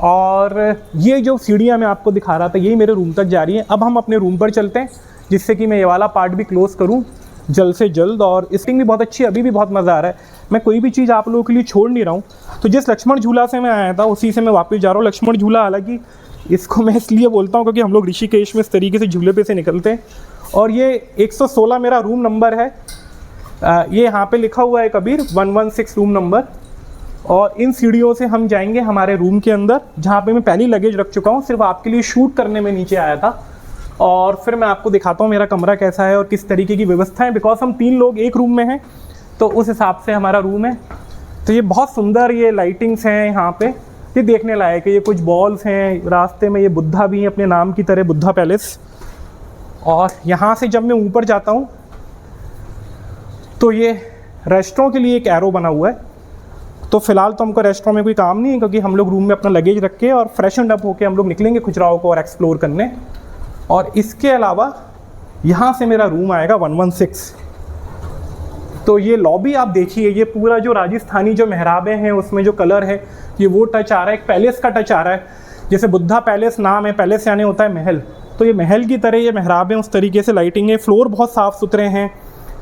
और ये जो सीढ़ियाँ मैं आपको दिखा रहा था, यही मेरे रूम तक जा रही हैं। अब हम अपने रूम पर चलते हैं, जिससे कि मैं ये वाला पार्ट भी क्लोज़ करूँ जल्द से जल्द। और स्टिंग भी बहुत अच्छी है, अभी भी बहुत मज़ा आ रहा है। मैं कोई भी चीज़ आप लोगों के लिए छोड़ नहीं रहा हूँ। तो जिस लक्ष्मण झूला से मैं आया था उसी से मैं वापस जा रहा हूँ। लक्ष्मण झूला, हालांकि इसको मैं इसलिए बोलता हूँ क्योंकि हम लोग ऋषिकेश में इस तरीके से झूले पे से निकलते हैं। और ये 116 मेरा रूम नंबर है, ये यहाँ पे लिखा हुआ है कबीर 116 रूम नंबर। और इन सीढ़ियों से हम जाएंगे हमारे रूम के अंदर, जहाँ पे मैं पहली लगेज रख चुका हूँ, सिर्फ आपके लिए शूट करने में नीचे आया था। और फिर मैं आपको दिखाता हूँ मेरा कमरा कैसा है और किस तरीके की व्यवस्था है। बिकॉज हम 3 लोग एक रूम में हैं तो उस हिसाब से हमारा रूम है। तो ये बहुत सुंदर ये लाइटिंग्स हैं यहाँ पे, ये देखने लायक है। ये कुछ बॉल्स हैं रास्ते में, ये बुद्धा भी हैं अपने नाम की तरह, बुद्धा पैलेस। और यहाँ से जब मैं ऊपर जाता हूँ तो ये रेस्टोरेंट के लिए एक एरो बना हुआ है। तो फिलहाल तो हमको रेस्टोरेंट में कोई काम नहीं है, क्योंकि हम लोग रूम में अपना लगेज रख के और फ्रेशन अप होके हम लोग निकलेंगे खुजराहो को और एक्सप्लोर करने। और इसके अलावा यहाँ से मेरा रूम आएगा 116। तो ये लॉबी आप देखिए, ये पूरा जो राजस्थानी जो मेहराबें हैं उसमें जो कलर है, ये वो टच आ रहा है, एक पैलेस का टच आ रहा है। जैसे बुद्धा पैलेस नाम है, पैलेस यानी होता है महल, तो ये महल की तरह ये मेहराबें उस तरीके से लाइटिंग है। फ्लोर बहुत साफ़ सुथरे हैं।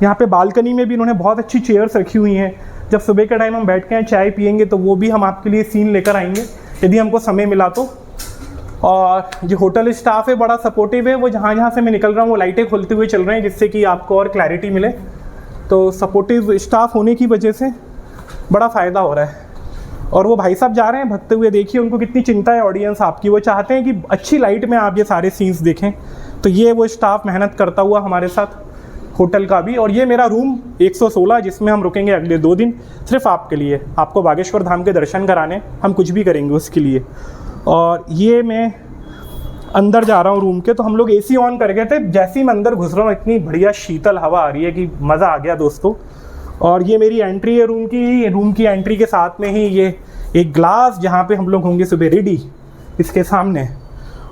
यहाँ पे बालकनी में भी इन्होंने बहुत अच्छी चेयर्स रखी हुई हैं। जब सुबह के टाइम हम बैठ के चाय पियेंगे तो वो भी हम आपके लिए सीन लेकर आएंगे यदि हमको समय मिला तो। और जो होटल स्टाफ है बड़ा सपोर्टिव है, वो जहाँ जहाँ से मैं निकल रहा हूँ वो लाइटें खोलते हुए चल रहे हैं जिससे कि आपको और क्लैरिटी मिले। तो सपोर्टिव स्टाफ होने की वजह से बड़ा फ़ायदा हो रहा है। और वो भाई साहब जा रहे हैं भगते हुए, देखिए उनको कितनी चिंता है ऑडियंस आपकी, वो चाहते हैं कि अच्छी लाइट में आप ये सारे सीन्स देखें। तो ये वो स्टाफ मेहनत करता हुआ हमारे साथ होटल का भी। और ये मेरा रूम 116 जिसमें हम रुकेंगे अगले 2 दिन सिर्फ आपके लिए, आपको बागेश्वर धाम के दर्शन कराने, हम कुछ भी करेंगे उसके लिए। और ये मैं अंदर जा रहा हूँ रूम के, तो हम लोग एसी ऑन कर गए थे, जैसे ही मैं अंदर घुस रहा हूँ इतनी बढ़िया शीतल हवा आ रही है कि मज़ा आ गया दोस्तों। और ये मेरी एंट्री है रूम की एंट्री के साथ में ही ये एक ग्लास जहाँ पे हम लोग होंगे सुबह रेडी इसके सामने।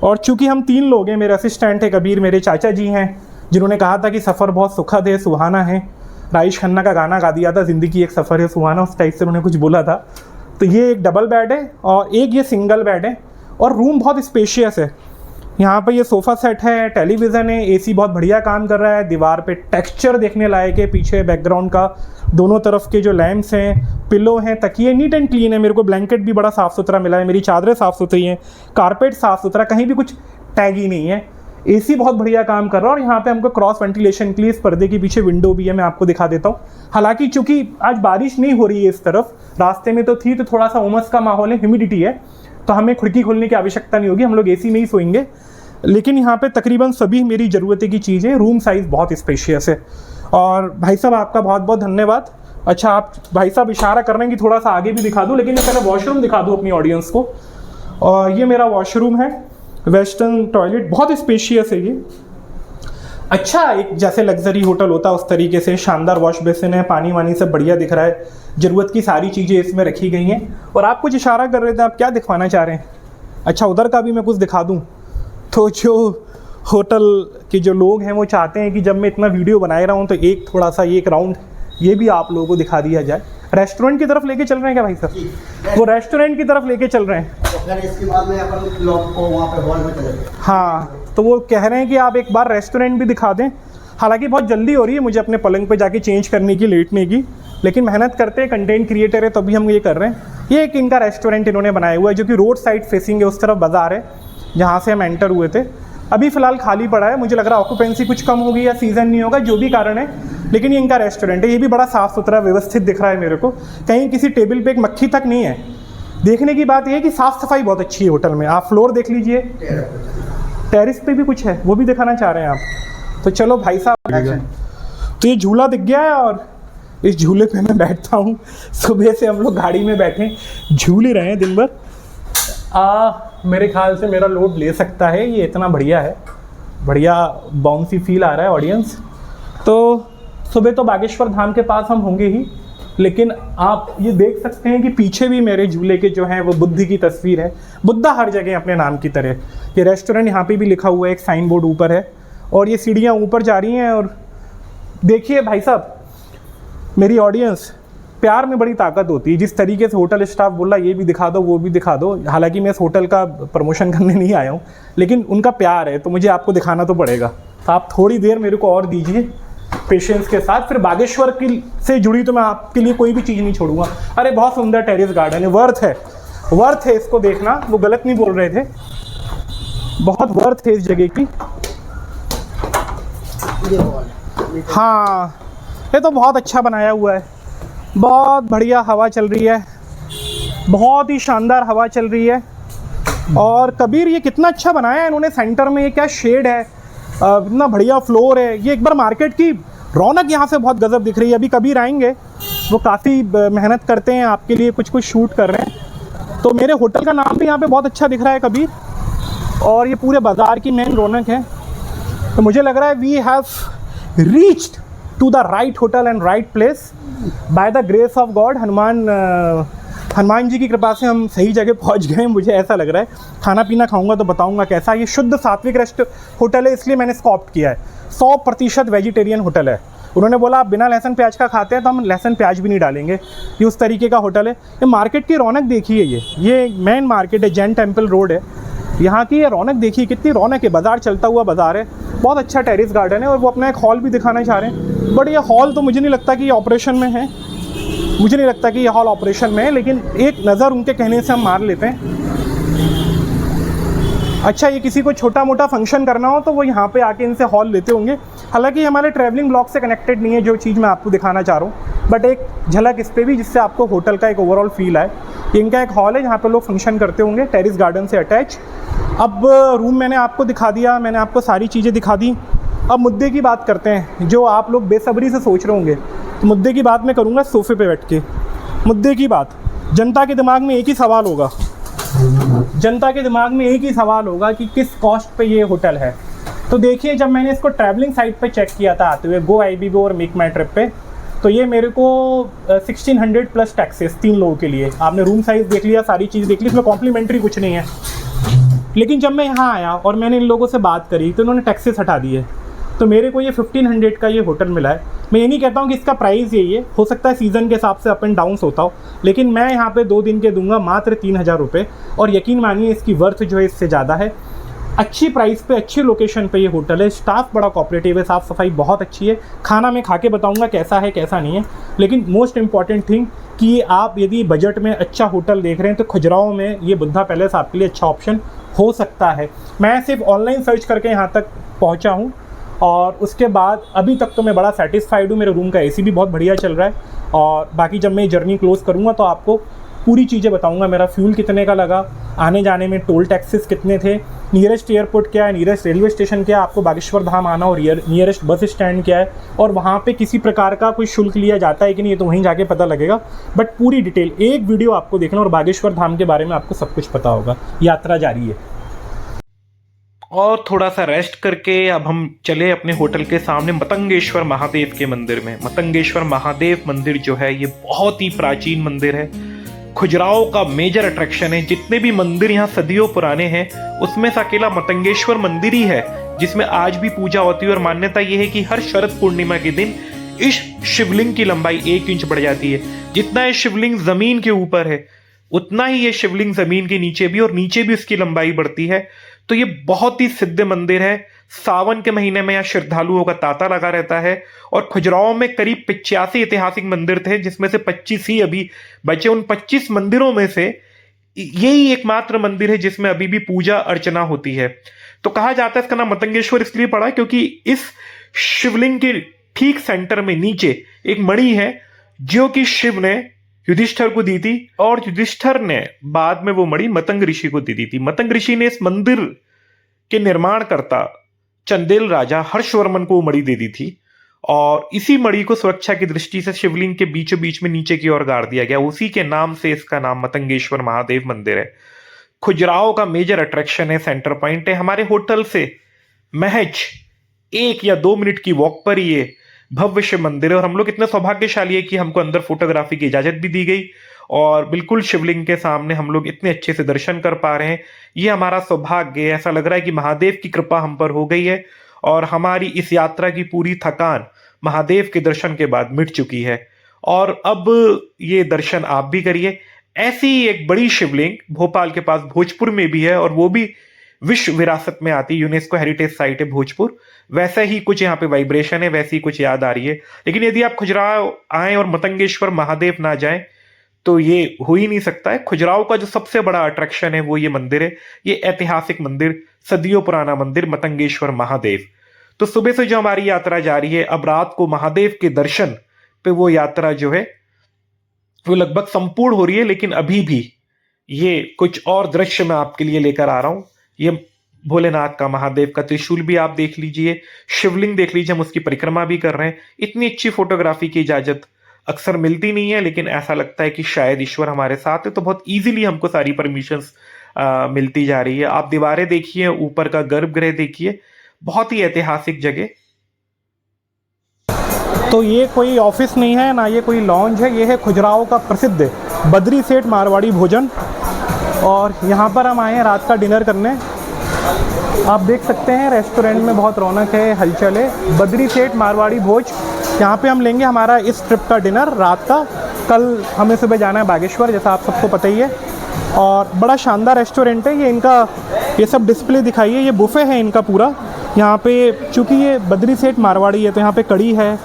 और चूँकि हम 3 लोग हैं, मेरे असिस्टेंट है कबीर, मेरे चाचा जी हैं जिन्होंने कहा था कि सफ़र बहुत सुखद है, सुहाना है। राइश खन्ना का गाना गा दिया था, ज़िंदगी एक सफ़र है सुहाना, उस टाइप से उन्होंने कुछ बोला था। तो ये एक डबल बेड है और एक ये सिंगल बेड है। और रूम बहुत स्पेशियस है, यहाँ पे ये सोफ़ा सेट है, टेलीविज़न है, एसी बहुत बढ़िया काम कर रहा है, दीवार पे टेक्सचर देखने लायक है, पीछे बैकग्राउंड का दोनों तरफ के जो लैंप्स हैं, पिलो हैं, तकिए नीट एंड क्लीन है। मेरे को ब्लैंकेट भी बड़ा साफ़ सुथरा मिला है, मेरी चादरें साफ़ सुथरी हैं, कारपेट साफ़ सुथरा, कहीं भी कुछ टैगी नहीं है। एसी बहुत बढ़िया काम कर रहा है। और यहाँ पे हमको क्रॉस वेंटिलेशन के लिए इस पर्दे के पीछे विंडो भी है, मैं आपको दिखा देता हूँ। हालांकि चूँकि आज बारिश नहीं हो रही है इस तरफ, रास्ते में तो थी, तो थोड़ा सा उमस का माहौल है, ह्यूमिडिटी है, तो हमें खिड़की खोलने की आवश्यकता नहीं होगी, हम लोग एसी में ही सोएंगे। लेकिन यहाँ पे तकरीबन सभी मेरी ज़रूरत की चीज़ें, रूम साइज़ बहुत स्पेशियस है। और भाई साहब आपका बहुत बहुत धन्यवाद। अच्छा, आप भाई साहब इशारा कर रहे हैं कि थोड़ा सा आगे भी दिखा दूँ, लेकिन मैं पहले वॉशरूम दिखा दूँ अपनी ऑडियंस को। और ये मेरा वॉशरूम है, वेस्टर्न टॉयलेट, बहुत स्पेशियस है ये। अच्छा, एक जैसे लग्जरी होटल होता है उस तरीके से शानदार वॉश बेसिन है, पानी वानी सब बढ़िया दिख रहा है, ज़रूरत की सारी चीज़ें इसमें रखी गई हैं। और आप कुछ इशारा कर रहे थे, आप क्या दिखवाना चाह रहे हैं? अच्छा, उधर का भी मैं कुछ दिखा दूँ। तो जो होटल के जो लोग हैं वो चाहते हैं कि जब मैं इतना वीडियो बनाए रहा हूँ तो एक थोड़ा सा एक राउंड ये भी आप लोगों को दिखा दिया जाए। रेस्टोरेंट की तरफ लेके चल रहे हैं क्या भाई साहब? वो रेस्टोरेंट की तरफ लेके चल रहे हैं। तो फिर इसके बाद में अपन लोग को वहाँ पे हॉल में चले गए। हाँ, तो वो कह रहे हैं कि आप एक बार रेस्टोरेंट भी दिखा दें। हालांकि बहुत जल्दी हो रही है मुझे अपने पलंग पे जाके चेंज करने की, लेटने की, लेकिन मेहनत करते हैं, कंटेंट क्रिएटर है तभी हम ये कर रहे हैं। ये एक इनका रेस्टोरेंट इन्होंने बनाया हुआ है जो कि रोड साइड फेसिंग है, उस तरफ बाज़ार है जहाँ से हम एंटर हुए थे। अभी फ़िलहाल खाली पड़ा है, मुझे लग रहा है ऑक्यूपेंसी कुछ कम होगी या सीज़न नहीं होगा, जो भी कारण है। लेकिन ये इनका रेस्टोरेंट है, ये भी बड़ा साफ़ सुथरा व्यवस्थित दिख रहा है मेरे को, कहीं किसी टेबल पे एक मक्खी तक नहीं है। देखने की बात यह है कि साफ़ सफाई बहुत अच्छी है होटल में। आप फ्लोर देख लीजिए, टेरिस पे भी कुछ है, वो भी दिखाना चाह रहे हैं आप। तो चलो भाई साहब, तो ये झूला दिख गया है और इस झूले पे मैं बैठता हूँ। सुबह से हम लोग गाड़ी में बैठे झूल ही रहे हैं दिन भर। मेरे ख्याल से मेरा लोड ले सकता है, ये इतना बढ़िया है, बढ़िया बाउंसी फील आ रहा है ऑडियंस। तो सुबह तो बागेश्वर धाम के पास हम होंगे ही, लेकिन आप ये देख सकते हैं कि पीछे भी मेरे झूले के जो हैं वो बुद्ध की तस्वीर है। बुद्धा हर जगह अपने नाम की तरह। ये रेस्टोरेंट यहाँ पे भी लिखा हुआ है, एक साइन बोर्ड ऊपर है, और ये सीढ़ियाँ ऊपर जा रही हैं। और देखिए भाई साहब, मेरी ऑडियंस, प्यार में बड़ी ताकत होती है। जिस तरीके से होटल स्टाफ बोला ये भी दिखा दो, वो भी दिखा दो, हालांकि मैं इस होटल का प्रमोशन करने नहीं आया हूँ, लेकिन उनका प्यार है तो मुझे आपको दिखाना तो पड़ेगा। तो आप थोड़ी देर मेरे को और दीजिए पेशेंस के साथ, फिर बागेश्वर की से जुड़ी तो मैं आपके लिए कोई भी चीज़ नहीं छोड़ूंगा। अरे बहुत सुंदर टेरेस गार्डन है, वर्थ है इसको देखना, वो गलत नहीं बोल रहे थे, बहुत वर्थ है इस जगह की। हाँ, ये तो बहुत अच्छा बनाया हुआ है, बहुत बढ़िया हवा चल रही है, बहुत ही शानदार हवा चल रही है। और कबीर, ये कितना अच्छा बनाया है इन्होंने, सेंटर में ये क्या शेड है, इतना बढ़िया फ्लोर है। ये एक बार मार्केट की रौनक यहाँ से बहुत गजब दिख रही है। अभी कबीर आएंगे, वो काफ़ी मेहनत करते हैं, आपके लिए कुछ कुछ शूट कर रहे हैं। तो मेरे होटल का नाम भी यहाँ पे बहुत अच्छा दिख रहा है कबीर, और ये पूरे बाज़ार की मेन रौनक है। तो मुझे लग रहा है we have reached to the right hotel and right place by the grace of God. Hanuman ji की कृपा से हम सही जगह पहुंच गए, मुझे ऐसा लग रहा है। खाना पीना खाऊंगा तो बताऊंगा कैसा। ये शुद्ध सात्विक होटल है, इसलिए मैंने इसको ऑप्ट किया है। 100% वेजिटेरियन होटल है। उन्होंने बोला आप बिना लहसुन प्याज का खाते हैं तो हम लहसुन प्याज भी नहीं डालेंगे। ये उस तरीके का होटल है। ये मार्केट की रौनक देखिए, ये मेन मार्केट है, जैन टेम्पल रोड है। यहाँ की ये रौनक देखिए, कितनी रौनक है, बाज़ार चलता हुआ बाज़ार है। बहुत अच्छा टेरेस गार्डन है, और वो अपना एक हॉल भी दिखाना चाह रहे हैं। बट ये हॉल तो मुझे नहीं लगता कि ये ऑपरेशन में है, मुझे नहीं लगता कि ये हॉल ऑपरेशन में है, लेकिन एक नज़र उनके कहने से हम मार लेते हैं। अच्छा, ये किसी को छोटा मोटा फंक्शन करना हो तो वो यहाँ पे आके इनसे हॉल लेते होंगे। हालांकि हमारे ट्रैवलिंग ब्लॉग से कनेक्टेड नहीं है जो चीज़ मैं आपको दिखाना चाह रहा हूँ, बट एक झलक इस पर भी जिससे आपको होटल का एक ओवरऑल फील आए। इनका एक हॉल है जहाँ पे लोग फंक्शन करते होंगे, टेरिस गार्डन से अटैच। अब रूम मैंने आपको दिखा दिया, मैंने आपको सारी चीज़ें दिखा दी। अब मुद्दे की बात करते हैं, जो आप लोग बेसब्री से सोच रहे होंगे। तो मुद्दे की बात मैं करूँगा सोफ़े पे बैठ के। मुद्दे की बात, जनता के दिमाग में एक ही सवाल होगा, जनता के दिमाग में एक ही सवाल होगा कि किस कॉस्ट पे ये होटल है। तो देखिए, जब मैंने इसको ट्रैवलिंग साइट पे चेक किया था आते हुए GoIBBO और मेक माई ट्रिप पे, तो ये मेरे को 1600 प्लस टैक्सेस 3 लोगों के लिए। आपने रूम साइज़ देख लिया, सारी चीज़ देख ली, इसमें कॉम्प्लीमेंट्री कुछ नहीं है। लेकिन जब मैं यहाँ आया और मैंने इन लोगों से बात करी तो इन्होंने टैक्सेस हटा दिए, तो मेरे को ये 1500 का ये होटल मिला है। मैं ये नहीं कहता हूँ कि इसका प्राइस यही है, हो सकता है सीज़न के हिसाब से अप एंड डाउन्स होता हो, लेकिन मैं यहाँ पे 2 दिन के दूंगा मात्र 3000 रुपये। और यकीन मानिए इसकी वर्थ जो है इससे ज़्यादा है। अच्छी प्राइस पे, अच्छी लोकेशन पे ये होटल है। स्टाफ बड़ा कोऑपरेटिव है, साफ़ सफाई बहुत अच्छी है। खाना मैं खा के बताऊँगा कैसा है कैसा नहीं है। लेकिन मोस्ट इम्पॉर्टेंट थिंग कि आप यदि बजट में अच्छा होटल देख रहे हैं तो खजुराहो में ये बुद्धा पैलेस आपके लिए अच्छा ऑप्शन हो सकता है। मैं सिर्फ ऑनलाइन सर्च करके यहाँ तक पहुँचा हूँ और उसके बाद अभी तक तो मैं बड़ा सेटिस्फाइड हूँ। मेरे रूम का AC भी बहुत बढ़िया चल रहा है। और बाकी जब मैं जर्नी क्लोज़ करूँगा तो आपको पूरी चीज़ें बताऊँगा। मेरा फ्यूल कितने का लगा, आने जाने में टोल टैक्सेस कितने थे, नियरेस्ट एयरपोर्ट क्या है, नियरेस्ट रेलवे स्टेशन क्या है, आपको बागेश्वर धाम आना और नियरेस्ट बस स्टैंड क्या है, और वहाँ पे किसी प्रकार का कोई शुल्क लिया जाता है कि नहीं, ये तो वहीं जाके पता लगेगा। बट पूरी डिटेल एक वीडियो आपको देखना और बागेश्वर धाम के बारे में आपको सब कुछ पता होगा। यात्रा जारी है। और थोड़ा सा रेस्ट करके अब हम चले अपने होटल के सामने मतंगेश्वर महादेव के मंदिर में। मतंगेश्वर महादेव मंदिर जो है ये बहुत ही प्राचीन मंदिर है, खजुराहो का मेजर अट्रैक्शन है। जितने भी मंदिर यहाँ सदियों पुराने हैं उसमें से अकेला मतंगेश्वर मंदिर ही है जिसमें आज भी पूजा होती है। और मान्यता ये है कि हर शरद पूर्णिमा के दिन इस शिवलिंग की लंबाई 1 इंच बढ़ जाती है। जितना ये शिवलिंग जमीन के ऊपर है उतना ही ये शिवलिंग जमीन के नीचे भी, और नीचे भी उसकी लंबाई बढ़ती है। तो ये बहुत ही सिद्ध मंदिर है। सावन के महीने में यहाँ श्रद्धालुओं का तांता लगा रहता है। और खजुराहो में करीब 85 ऐतिहासिक मंदिर थे जिसमें से 25 ही अभी बचे। उन 25 मंदिरों में से यही एकमात्र मंदिर है जिसमें अभी भी पूजा अर्चना होती है। तो कहा जाता है इसका नाम मतंगेश्वर इसलिए पड़ा क्योंकि इस शिवलिंग के ठीक सेंटर में नीचे एक मणि है जो कि शिव ने युधिष्ठिर को दी थी, और युधिष्ठिर ने बाद में वो मणि मतंग ऋषि को दी थी। मतंग ऋषि ने इस मंदिर के निर्माणकर्ता चंदेल राजा हर्षवर्मन को वो मणि दे दी थी, और इसी मणि को सुरक्षा की दृष्टि से शिवलिंग के बीचों बीच में नीचे की ओर गाड़ दिया गया। उसी के नाम से इसका नाम मतंगेश्वर महादेव मंदिर है। खजुराहो का मेजर अट्रैक्शन है, सेंटर पॉइंट है। हमारे होटल से महज 1 या 2 मिनट की वॉक पर ये भव्य शिव मंदिर है। और हम लोग इतने सौभाग्यशाली है कि हमको अंदर फोटोग्राफी की इजाजत भी दी गई, और बिल्कुल शिवलिंग के सामने हम लोग इतने अच्छे से दर्शन कर पा रहे हैं। ये हमारा सौभाग्य है। ऐसा लग रहा है कि महादेव की कृपा हम पर हो गई है और हमारी इस यात्रा की पूरी थकान महादेव के दर्शन के बाद मिट चुकी है। और अब ये दर्शन आप भी करिए। ऐसी ही एक बड़ी शिवलिंग भोपाल के पास भोजपुर में भी है, और वो भी विश्व विरासत में आती, यूनेस्को हेरिटेज साइट है भोजपुर। वैसा ही कुछ यहाँ पे वाइब्रेशन है, वैसी ही कुछ याद आ रही है। लेकिन यदि आप खजुराहो आए और मतंगेश्वर महादेव ना जाएं तो ये हो ही नहीं सकता है। खजुराहो का जो सबसे बड़ा अट्रैक्शन है वो ये मंदिर है। ये ऐतिहासिक मंदिर, सदियों पुराना मंदिर मतंगेश्वर महादेव। तो सुबह से जो हमारी यात्रा जारी है, अब रात को महादेव के दर्शन पे वो यात्रा जो है वो लगभग संपूर्ण हो रही है। लेकिन अभी भी ये कुछ और दृश्य मैं आपके लिए लेकर आ रहा हूं। ये भोलेनाथ का, महादेव का त्रिशूल भी आप देख लीजिए, शिवलिंग देख लीजिए, हम उसकी परिक्रमा भी कर रहे हैं। इतनी अच्छी फोटोग्राफी की इजाजत अक्सर मिलती नहीं है, लेकिन ऐसा लगता है कि शायद ईश्वर हमारे साथ है। तो बहुत इजीली हमको सारी परमिशंस मिलती जा रही है। आप दीवारें देखिए, ऊपर का गर्भगृह देखिए, बहुत ही ऐतिहासिक जगह। तो ये कोई ऑफिस नहीं है ना, ये कोई लॉन्ज है, ये है खजुराहो का प्रसिद्ध बद्री सेठ मारवाड़ी भोजन। और यहाँ पर हम आए हैं रात का डिनर करने। आप देख सकते हैं रेस्टोरेंट में बहुत रौनक है, हलचल है। बद्री सेठ मारवाड़ी भोज, यहाँ पे हम लेंगे हमारा इस ट्रिप का डिनर रात का। कल हमें सुबह जाना है बागेश्वर, जैसा आप सबको पता ही है। और बड़ा शानदार रेस्टोरेंट है ये। इनका ये सब डिस्प्ले दिखाइए, ये बुफे है इनका पूरा। यहाँ पे चूँकि ये बद्री सेठ मारवाड़ी है तो यहाँ पे कड़ी है,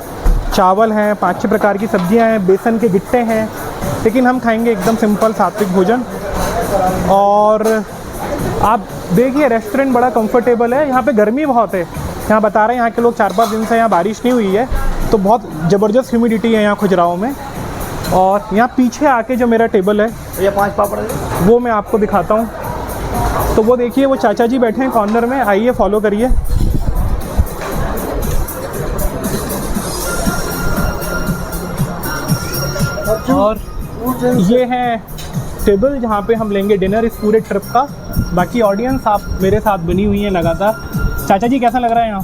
चावल हैं, 5-6 प्रकार की सब्जियाँ हैं, बेसन के गिट्टे हैं। लेकिन हम खाएंगे एकदम सिंपल सात्विक भोजन। और आप देखिए रेस्टोरेंट बड़ा कंफर्टेबल है, यहाँ पे गर्मी बहुत है। यहाँ बता रहे हैं यहाँ के लोग 4-5 दिन से यहाँ बारिश नहीं हुई है, तो बहुत ज़बरदस्त ह्यूमिडिटी है यहाँ खजुराहो में। और यहाँ पीछे आके जो मेरा टेबल है ये 5 पापड़ वो मैं आपको दिखाता हूँ। तो वो देखिए वो चाचा जी बैठे हैं कॉर्नर में, आइए फॉलो करिए। और ये है टेबल जहाँ पे हम लेंगे डिनर इस पूरे ट्रिप का। बाकी ऑडियंस आप मेरे साथ बनी हुई है लगातार। चाचा जी कैसा लग रहा है यहाँ?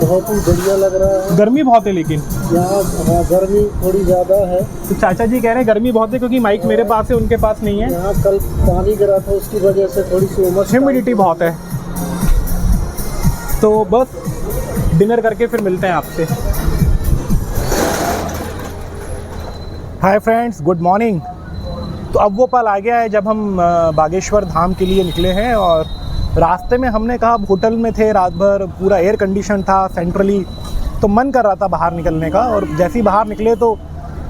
बहुत ही बढ़िया लग रहा है। गर्मी बहुत है लेकिन यहाँ गर्मी थोड़ी ज़्यादा है। तो चाचा जी कह रहे हैं गर्मी बहुत है क्योंकि माइक मेरे पास है, उनके पास नहीं है। यहाँ कल पानी गिरा था, उसकी वजह से थोड़ी सी उमस, ह्यूमिडिटी बहुत है। तो बस डिनर करके फिर मिलते हैं आपसे। Hi friends, good morning. तो अब वो पल आ गया है जब हम बागेश्वर धाम के लिए निकले हैं। और रास्ते में हमने कहा, होटल में थे रात भर, पूरा एयर कंडीशन था सेंट्रली, तो मन कर रहा था बाहर निकलने का। और जैसे ही बाहर निकले तो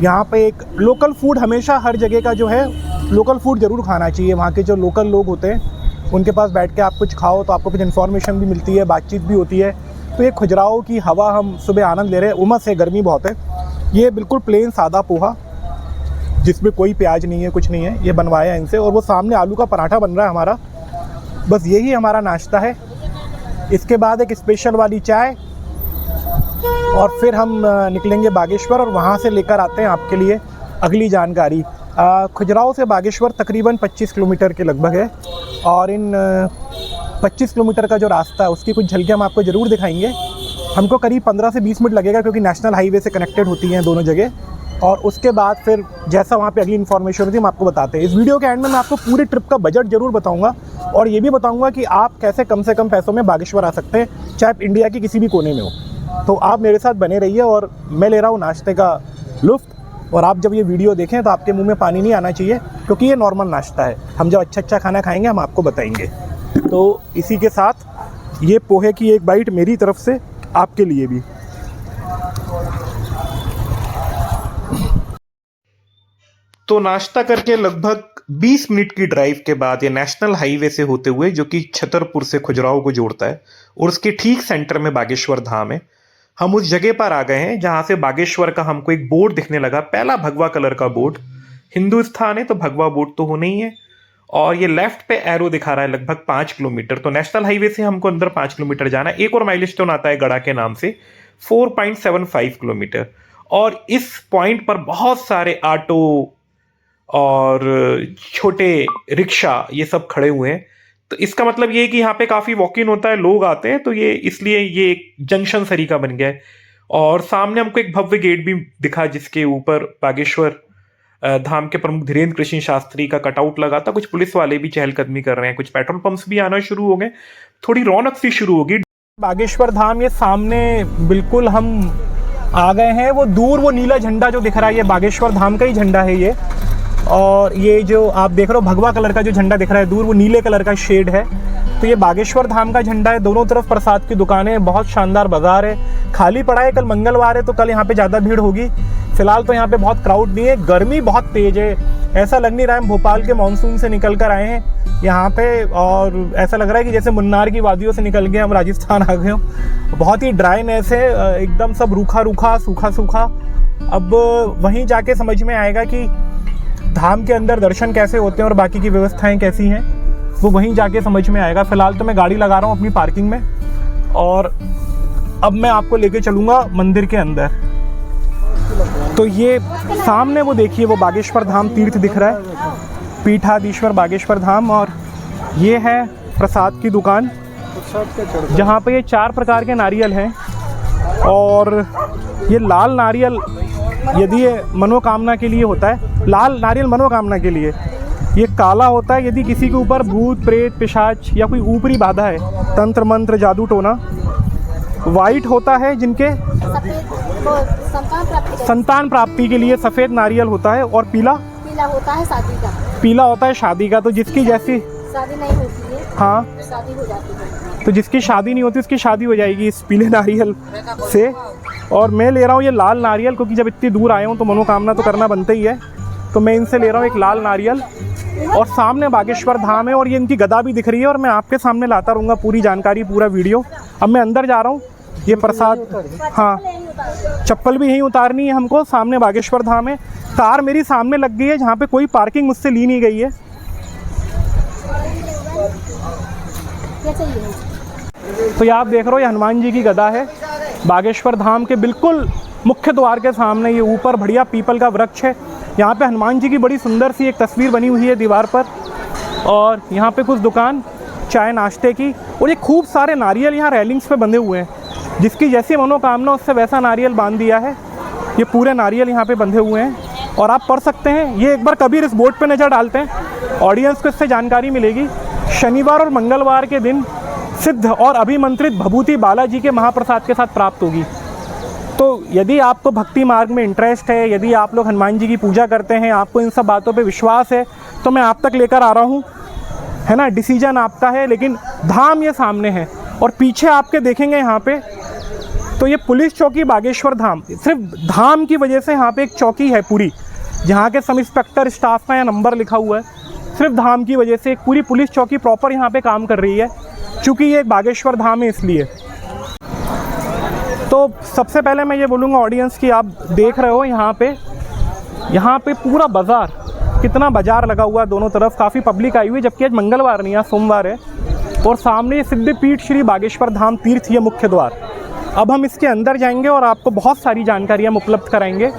यहाँ पे एक लोकल फूड, हमेशा हर जगह का जो है लोकल फूड ज़रूर खाना चाहिए। वहाँ के जो लोकल लोग होते हैं उनके पास बैठ के आप कुछ खाओ तो आपको कुछ इन्फॉर्मेशन भी मिलती है, बातचीत भी होती है। तो ये खजुराहो की हवा हम सुबह आनंद ले रहे हैं। उमस है, गर्मी बहुत है। ये बिल्कुल प्लेन सादा पोहा जिसमें कोई प्याज नहीं है, कुछ नहीं है, ये बनवाया है इनसे। और वो सामने आलू का पराठा बन रहा है हमारा। बस यही हमारा नाश्ता है। इसके बाद एक स्पेशल वाली चाय और फिर हम निकलेंगे बागेश्वर और वहाँ से लेकर आते हैं आपके लिए अगली जानकारी। खजुराहो से बागेश्वर तकरीबन 25 किलोमीटर के लगभग है। और इन 25 किलोमीटर का जो रास्ता है उसकी कुछ झलकियाँ हम आपको ज़रूर दिखाएंगे। हमको करीब 15 से 20 मिनट लगेगा क्योंकि नेशनल हाईवे से कनेक्टेड होती हैं दोनों जगह। और उसके बाद फिर जैसा वहाँ पे अगली इन्फॉर्मेशन होती है हम आपको बताते हैं। इस वीडियो के एंड में मैं आपको पूरे ट्रिप का बजट ज़रूर बताऊंगा और ये भी बताऊंगा कि आप कैसे कम से कम पैसों में बागेश्वर आ सकते हैं, चाहे आप इंडिया के किसी भी कोने में हो। तो आप मेरे साथ बने रहिए और मैं ले रहा हूँ नाश्ते का लुत्फ़। और आप जब ये वीडियो देखें तो आपके मुँह में पानी नहीं आना चाहिए क्योंकि ये नॉर्मल नाश्ता है। हम जब अच्छा खाना खाएँगे हम आपको बताएँगे। तो इसी के साथ ये पोहे की एक बाइट मेरी तरफ से आपके लिए भी। तो नाश्ता करके लगभग 20 मिनट की ड्राइव के बाद ये नेशनल हाईवे से होते हुए, जो कि छतरपुर से खजुराहो को जोड़ता है, और उसके ठीक सेंटर में बागेश्वर धाम है, हम उस जगह पर आ गए हैं जहां से बागेश्वर का हमको एक बोर्ड दिखने लगा। पहला भगवा कलर का बोर्ड। हिंदुस्तान है तो भगवा बोर्ड तो होना ही है। और ये लेफ्ट पे एरो दिखा रहा है लगभग 5 किलोमीटर। तो नेशनल हाईवे से हमको अंदर 5 किलोमीटर जाना है। एक और माइलस्टोन आता है गड़ा के नाम से, 4.75 किलोमीटर। और इस पॉइंट पर बहुत सारे ऑटो और छोटे रिक्शा ये सब खड़े हुए हैं। तो इसका मतलब ये है कि यहाँ पे काफ़ी वॉक इन होता है, लोग आते हैं, तो ये इसलिए ये एक जंक्शन सरीका बन गया है। और सामने हमको एक भव्य गेट भी दिखा जिसके ऊपर बागेश्वर धाम के प्रमुख धीरेन्द्र कृष्ण शास्त्री का कटआउट लगा था। कुछ पुलिस वाले भी चहलकदमी कर रहे हैं, कुछ पेट्रोल पंप्स भी आना शुरू हो गए, थोड़ी रौनक सी शुरू होगी। बागेश्वर धाम ये सामने बिल्कुल हम आ गए हैं। वो दूर वो नीला झंडा जो दिख रहा है ये बागेश्वर धाम का ही झंडा है ये। और ये जो आप देख रहे हो भगवा कलर का जो झंडा दिख रहा है दूर, वो नीले कलर का शेड है। तो ये बागेश्वर धाम का झंडा है। दोनों तरफ प्रसाद की दुकानें, बहुत शानदार बाजार है। खाली पड़ा है, कल मंगलवार है तो कल यहाँ पे ज़्यादा भीड़ होगी। फिलहाल तो यहाँ पे बहुत क्राउड नहीं है। गर्मी बहुत तेज़ है, ऐसा लग नहीं रहा है हम भोपाल के मानसून से निकल कर आए हैं यहाँ पे। और ऐसा लग रहा है कि जैसे मुन्नार की वादियों से निकल के हम राजस्थान आ गए हों। बहुत ही ड्राईनेस है, एकदम सब रूखा रूखा, सूखा सूखा। अब वहीं जाके समझ में आएगा कि धाम के अंदर दर्शन कैसे होते हैं और बाकी की व्यवस्थाएं कैसी हैं, वो वहीं जाके समझ में आएगा। फिलहाल तो मैं गाड़ी लगा रहा हूँ अपनी पार्किंग में और अब मैं आपको लेके चलूँगा मंदिर के अंदर। तो ये सामने वो देखिए वो बागेश्वर धाम तीर्थ दिख रहा है, पीठाधीश्वर बागेश्वर धाम। और ये है प्रसाद की दुकान जहाँ पे ये 4 प्रकार के नारियल हैं। और ये लाल नारियल यदि ये मनोकामना के लिए होता है, लाल नारियल मनोकामना के लिए। ये काला होता है यदि किसी के ऊपर भूत प्रेत पिशाच या कोई ऊपरी बाधा है, तंत्र मंत्र जादू टोना। वाइट होता है जिनके संतान प्राप्ति के लिए सफ़ेद नारियल होता है। और पीला होता है शादी का। पीला होता है शादी का। तो जिसकी जैसी शादी नहीं होती है, हाँ, शादी हो जाती है। तो जिसकी शादी नहीं होती उसकी शादी हो जाएगी इस पीले नारियल से। और मैं ले रहा हूँ ये लाल नारियल क्योंकि जब इतनी दूर आया हूँ तो मनोकामना तो करना बनता ही है। तो मैं इनसे ले रहा हूँ एक लाल नारियल और सामने बागेश्वर धाम है और ये इनकी गदा भी दिख रही है और मैं आपके सामने लाता रहूँगा पूरी जानकारी, पूरा वीडियो। अब मैं अंदर जा रहा हूँ, ये प्रसाद, हाँ चप्पल भी यहीं उतारनी है हमको। सामने बागेश्वर धाम है, कार मेरी सामने लग गई है जहाँ पे कोई पार्किंग मुझसे ली नहीं गई है। क्या चाहिए? तो ये आप देख रहे हो, ये हनुमान जी की गदा है। बागेश्वर धाम के बिल्कुल मुख्य द्वार के सामने ये ऊपर बढ़िया पीपल का वृक्ष है। यहाँ पे हनुमान जी की बड़ी सुंदर सी एक तस्वीर बनी हुई है दीवार पर। और यहाँ पे कुछ दुकान चाय नाश्ते की, और ये खूब सारे नारियल यहाँ रेलिंग्स पे बंधे हुए हैं। जिसकी जैसी मनोकामना उससे वैसा नारियल बांध दिया है। ये पूरे नारियल यहाँ पे बंधे हुए हैं और आप पढ़ सकते हैं। ये एक बार कबीर इस बोर्ड पे नज़र डालते हैं, ऑडियंस को इससे जानकारी मिलेगी। शनिवार और मंगलवार के दिन सिद्ध और अभिमंत्रित भभूति बालाजी के महाप्रसाद के साथ प्राप्त होगी। तो यदि आपको भक्ति मार्ग में इंटरेस्ट है, यदि आप लोग हनुमान जी की पूजा करते हैं, आपको इन सब बातों पे विश्वास है, तो मैं आप तक लेकर आ रहा हूँ, है ना। डिसीजन आपका है, लेकिन धाम ये सामने है। और पीछे आपके देखेंगे यहाँ पे, तो ये पुलिस चौकी बागेश्वर धाम, सिर्फ धाम की वजह से यहाँ पे एक चौकी है पूरी, जहाँ के सब इंस्पेक्टर स्टाफ का यहाँ नंबर लिखा हुआ है। सिर्फ धाम की वजह से एक पूरी पुलिस चौकी प्रॉपर यहाँ पे काम कर रही है, क्योंकि ये एक बागेश्वर धाम है इसलिए। तो सबसे पहले मैं ये बोलूँगा ऑडियंस की, आप देख रहे हो यहाँ पे पूरा बाज़ार, कितना बाज़ार लगा हुआ है दोनों तरफ, काफ़ी पब्लिक आई हुई है, जबकि आज मंगलवार नहीं है, सोमवार है। और सामने ये सिद्धपीठ श्री बागेश्वर धाम तीर्थ, ये मुख्य द्वार। अब हम इसके अंदर जाएंगे और आपको बहुत सारी जानकारियाँ उपलब्ध कराएंगे।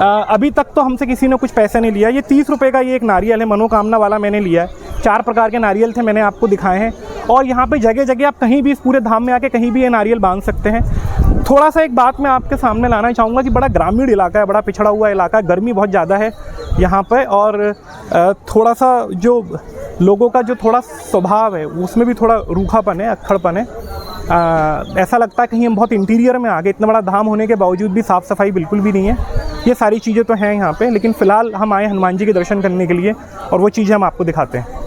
अभी तक तो हमसे किसी ने कुछ पैसे नहीं लिया। ये 30 रुपये का ये एक नारियल है, मनोकामना वाला मैंने लिया है। 4 प्रकार के नारियल थे, मैंने आपको दिखाए हैं। और यहाँ पे जगह जगह आप कहीं भी इस पूरे धाम में आके कहीं भी ये नारियल बांध सकते हैं। थोड़ा सा एक बात मैं आपके सामने लाना चाहूँगा कि बड़ा ग्रामीण इलाका है, बड़ा पिछड़ा हुआ इलाका है, गर्मी बहुत ज़्यादा है यहाँ पे। और थोड़ा सा जो लोगों का जो थोड़ा स्वभाव है उसमें भी थोड़ा रूखापन है, अक्खड़पन है। ऐसा लगता है कहीं हम बहुत इंटीरियर में आ गए। इतना बड़ा धाम होने के बावजूद भी साफ़ सफाई बिल्कुल भी नहीं है। ये सारी चीज़ें तो हैं यहाँ पे, लेकिन फ़िलहाल हम आए हनुमान जी के दर्शन करने के लिए और वो चीज़ें हम आपको दिखाते हैं।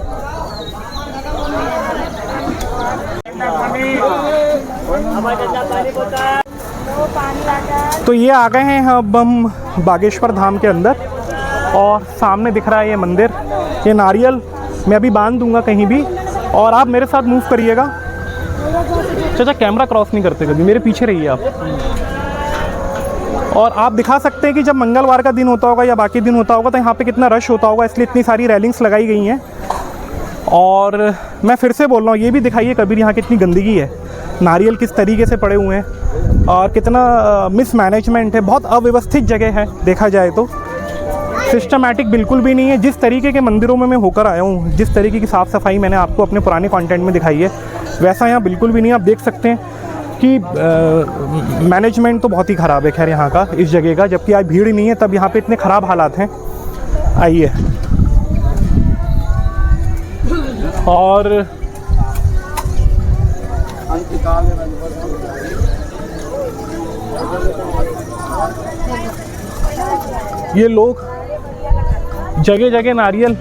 तो ये आ गए हैं अब हम बागेश्वर धाम के अंदर, और सामने दिख रहा है ये मंदिर। ये नारियल मैं अभी बांध दूंगा कहीं भी, और आप मेरे साथ मूव करिएगा। चाचा कैमरा क्रॉस नहीं करते कभी, मेरे पीछे रहिए आप। और आप दिखा सकते हैं कि जब मंगलवार का दिन होता होगा या बाकी दिन होता होगा तो यहाँ पे कितना रश होता होगा, इसलिए इतनी सारी रेलिंग्स लगाई गई हैं। और मैं फिर से बोल रहा हूँ, ये भी दिखाइए कबीर यहाँ कितनी गंदगी है, नारियल किस तरीके से पड़े हुए हैं और कितना मिसमैनेजमेंट है। बहुत अव्यवस्थित जगह है, देखा जाए तो सिस्टमैटिक बिल्कुल भी नहीं है। जिस तरीके के मंदिरों में मैं होकर आया हूँ, जिस तरीके की साफ़ सफाई मैंने आपको अपने पुराने कंटेंट में दिखाई है, वैसा यहाँ बिल्कुल भी नहीं। आप देख सकते हैं कि मैनेजमेंट तो बहुत ही ख़राब है खैर यहाँ का, इस जगह का। जबकि आज भीड़ नहीं है तब यहाँ पे इतने ख़राब हालात हैं। आइए, और ये लोग जगह जगह नारियल,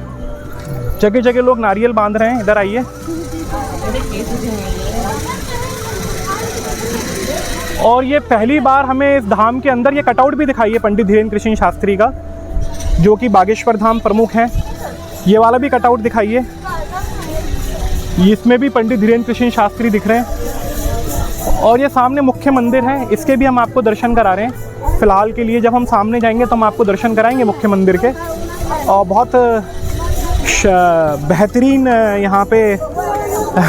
जगह जगह लोग नारियल बांध रहे हैं। इधर आइए। और ये पहली बार हमें इस धाम के अंदर ये कटआउट भी दिखाई है पंडित धीरेन्द्र कृष्ण शास्त्री का, जो कि बागेश्वर धाम प्रमुख हैं। ये वाला भी कटआउट दिखाइए, इसमें भी पंडित धीरेन्द्र कृष्ण शास्त्री दिख रहे हैं। और ये सामने मुख्य मंदिर है, इसके भी हम आपको दर्शन करा रहे हैं फ़िलहाल के लिए। जब हम सामने जाएंगे तो हम आपको दर्शन कराएंगे मुख्य मंदिर के। और बहुत बेहतरीन यहाँ पे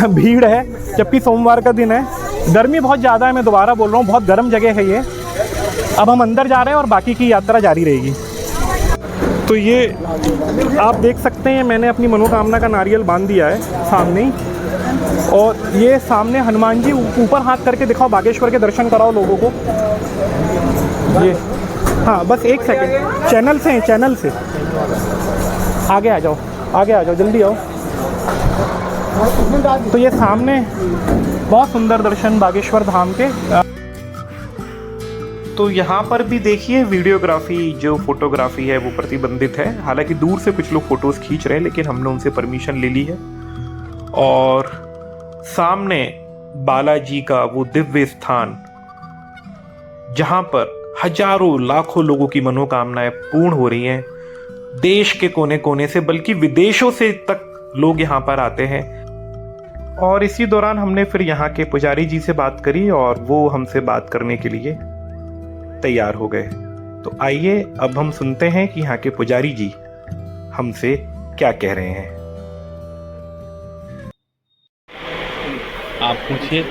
भीड़ है, जबकि सोमवार का दिन है। गर्मी बहुत ज़्यादा है, मैं दोबारा बोल रहा हूँ, बहुत गर्म जगह है ये। अब हम अंदर जा रहे हैं और बाकी की यात्रा जारी रहेगी। तो ये आप देख सकते हैं, मैंने अपनी मनोकामना का नारियल बांध दिया है सामने ही। और ये सामने हनुमान जी, ऊपर हाथ करके दिखाओ, बागेश्वर के दर्शन कराओ लोगों को। ये हाँ, बस एक सेकंड, चैनल से हैं, चैनल से आगे आ जाओ, आगे आ जाओ, जल्दी आओ। तो ये सामने बहुत सुंदर दर्शन बागेश्वर धाम के। तो यहाँ पर भी देखिए, वीडियोग्राफी जो फोटोग्राफी है वो प्रतिबंधित है। हालांकि दूर से कुछ लोग फोटोज खींच रहे हैं, लेकिन हमने उनसे परमिशन ले ली है। और सामने बालाजी का वो दिव्य स्थान, जहाँ पर हजारों लाखों लोगों की मनोकामनाएं पूर्ण हो रही हैं, देश के कोने कोने से बल्कि विदेशों से तक लोग यहाँ पर आते हैं। और इसी दौरान हमने फिर यहाँ के पुजारी जी से बात करी और वो हमसे बात करने के लिए तैयार हो गए। तो आइए अब हम सुनते हैं कि यहाँ के पुजारी जी हमसे क्या कह रहे हैं। आप पूछिए।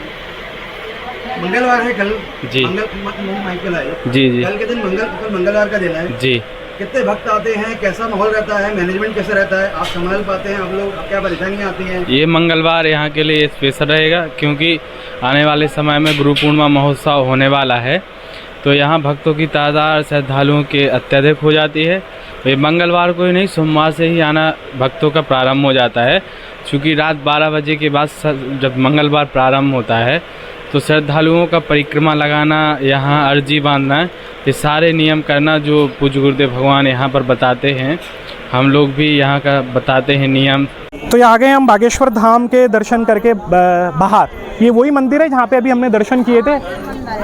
मंगलवार है कल जी। माइकल आए जी जी कल के दिन कल मंगलवार का दिन है जी। कितने भक्त आते हैं, कैसा माहौल रहता है, मैनेजमेंट कैसे रहता है, आप संभाल पाते हैं, आप लोग क्या परेशानियाँ आती हैं? ये मंगलवार यहाँ के लिए स्पेशल रहेगा क्योंकि आने वाले समय में गुरु पूर्णिमा महोत्सव होने वाला है, तो यहाँ भक्तों की तादाद श्रद्धालुओं के अत्यधिक हो जाती है। तो ये मंगलवार को ही नहीं, सोमवार से ही आना भक्तों का प्रारंभ हो जाता है, क्योंकि रात 12 बजे के बाद जब मंगलवार प्रारंभ होता है तो श्रद्धालुओं का परिक्रमा लगाना, यहाँ अर्जी बांधना, ये सारे नियम करना जो पूज्य गुरुदेव भगवान यहाँ पर बताते हैं, हम लोग भी यहाँ का बताते हैं नियम। तो ये आ गए हम बागेश्वर धाम के दर्शन करके बाहर। ये वही मंदिर है जहाँ पे अभी हमने दर्शन किए थे।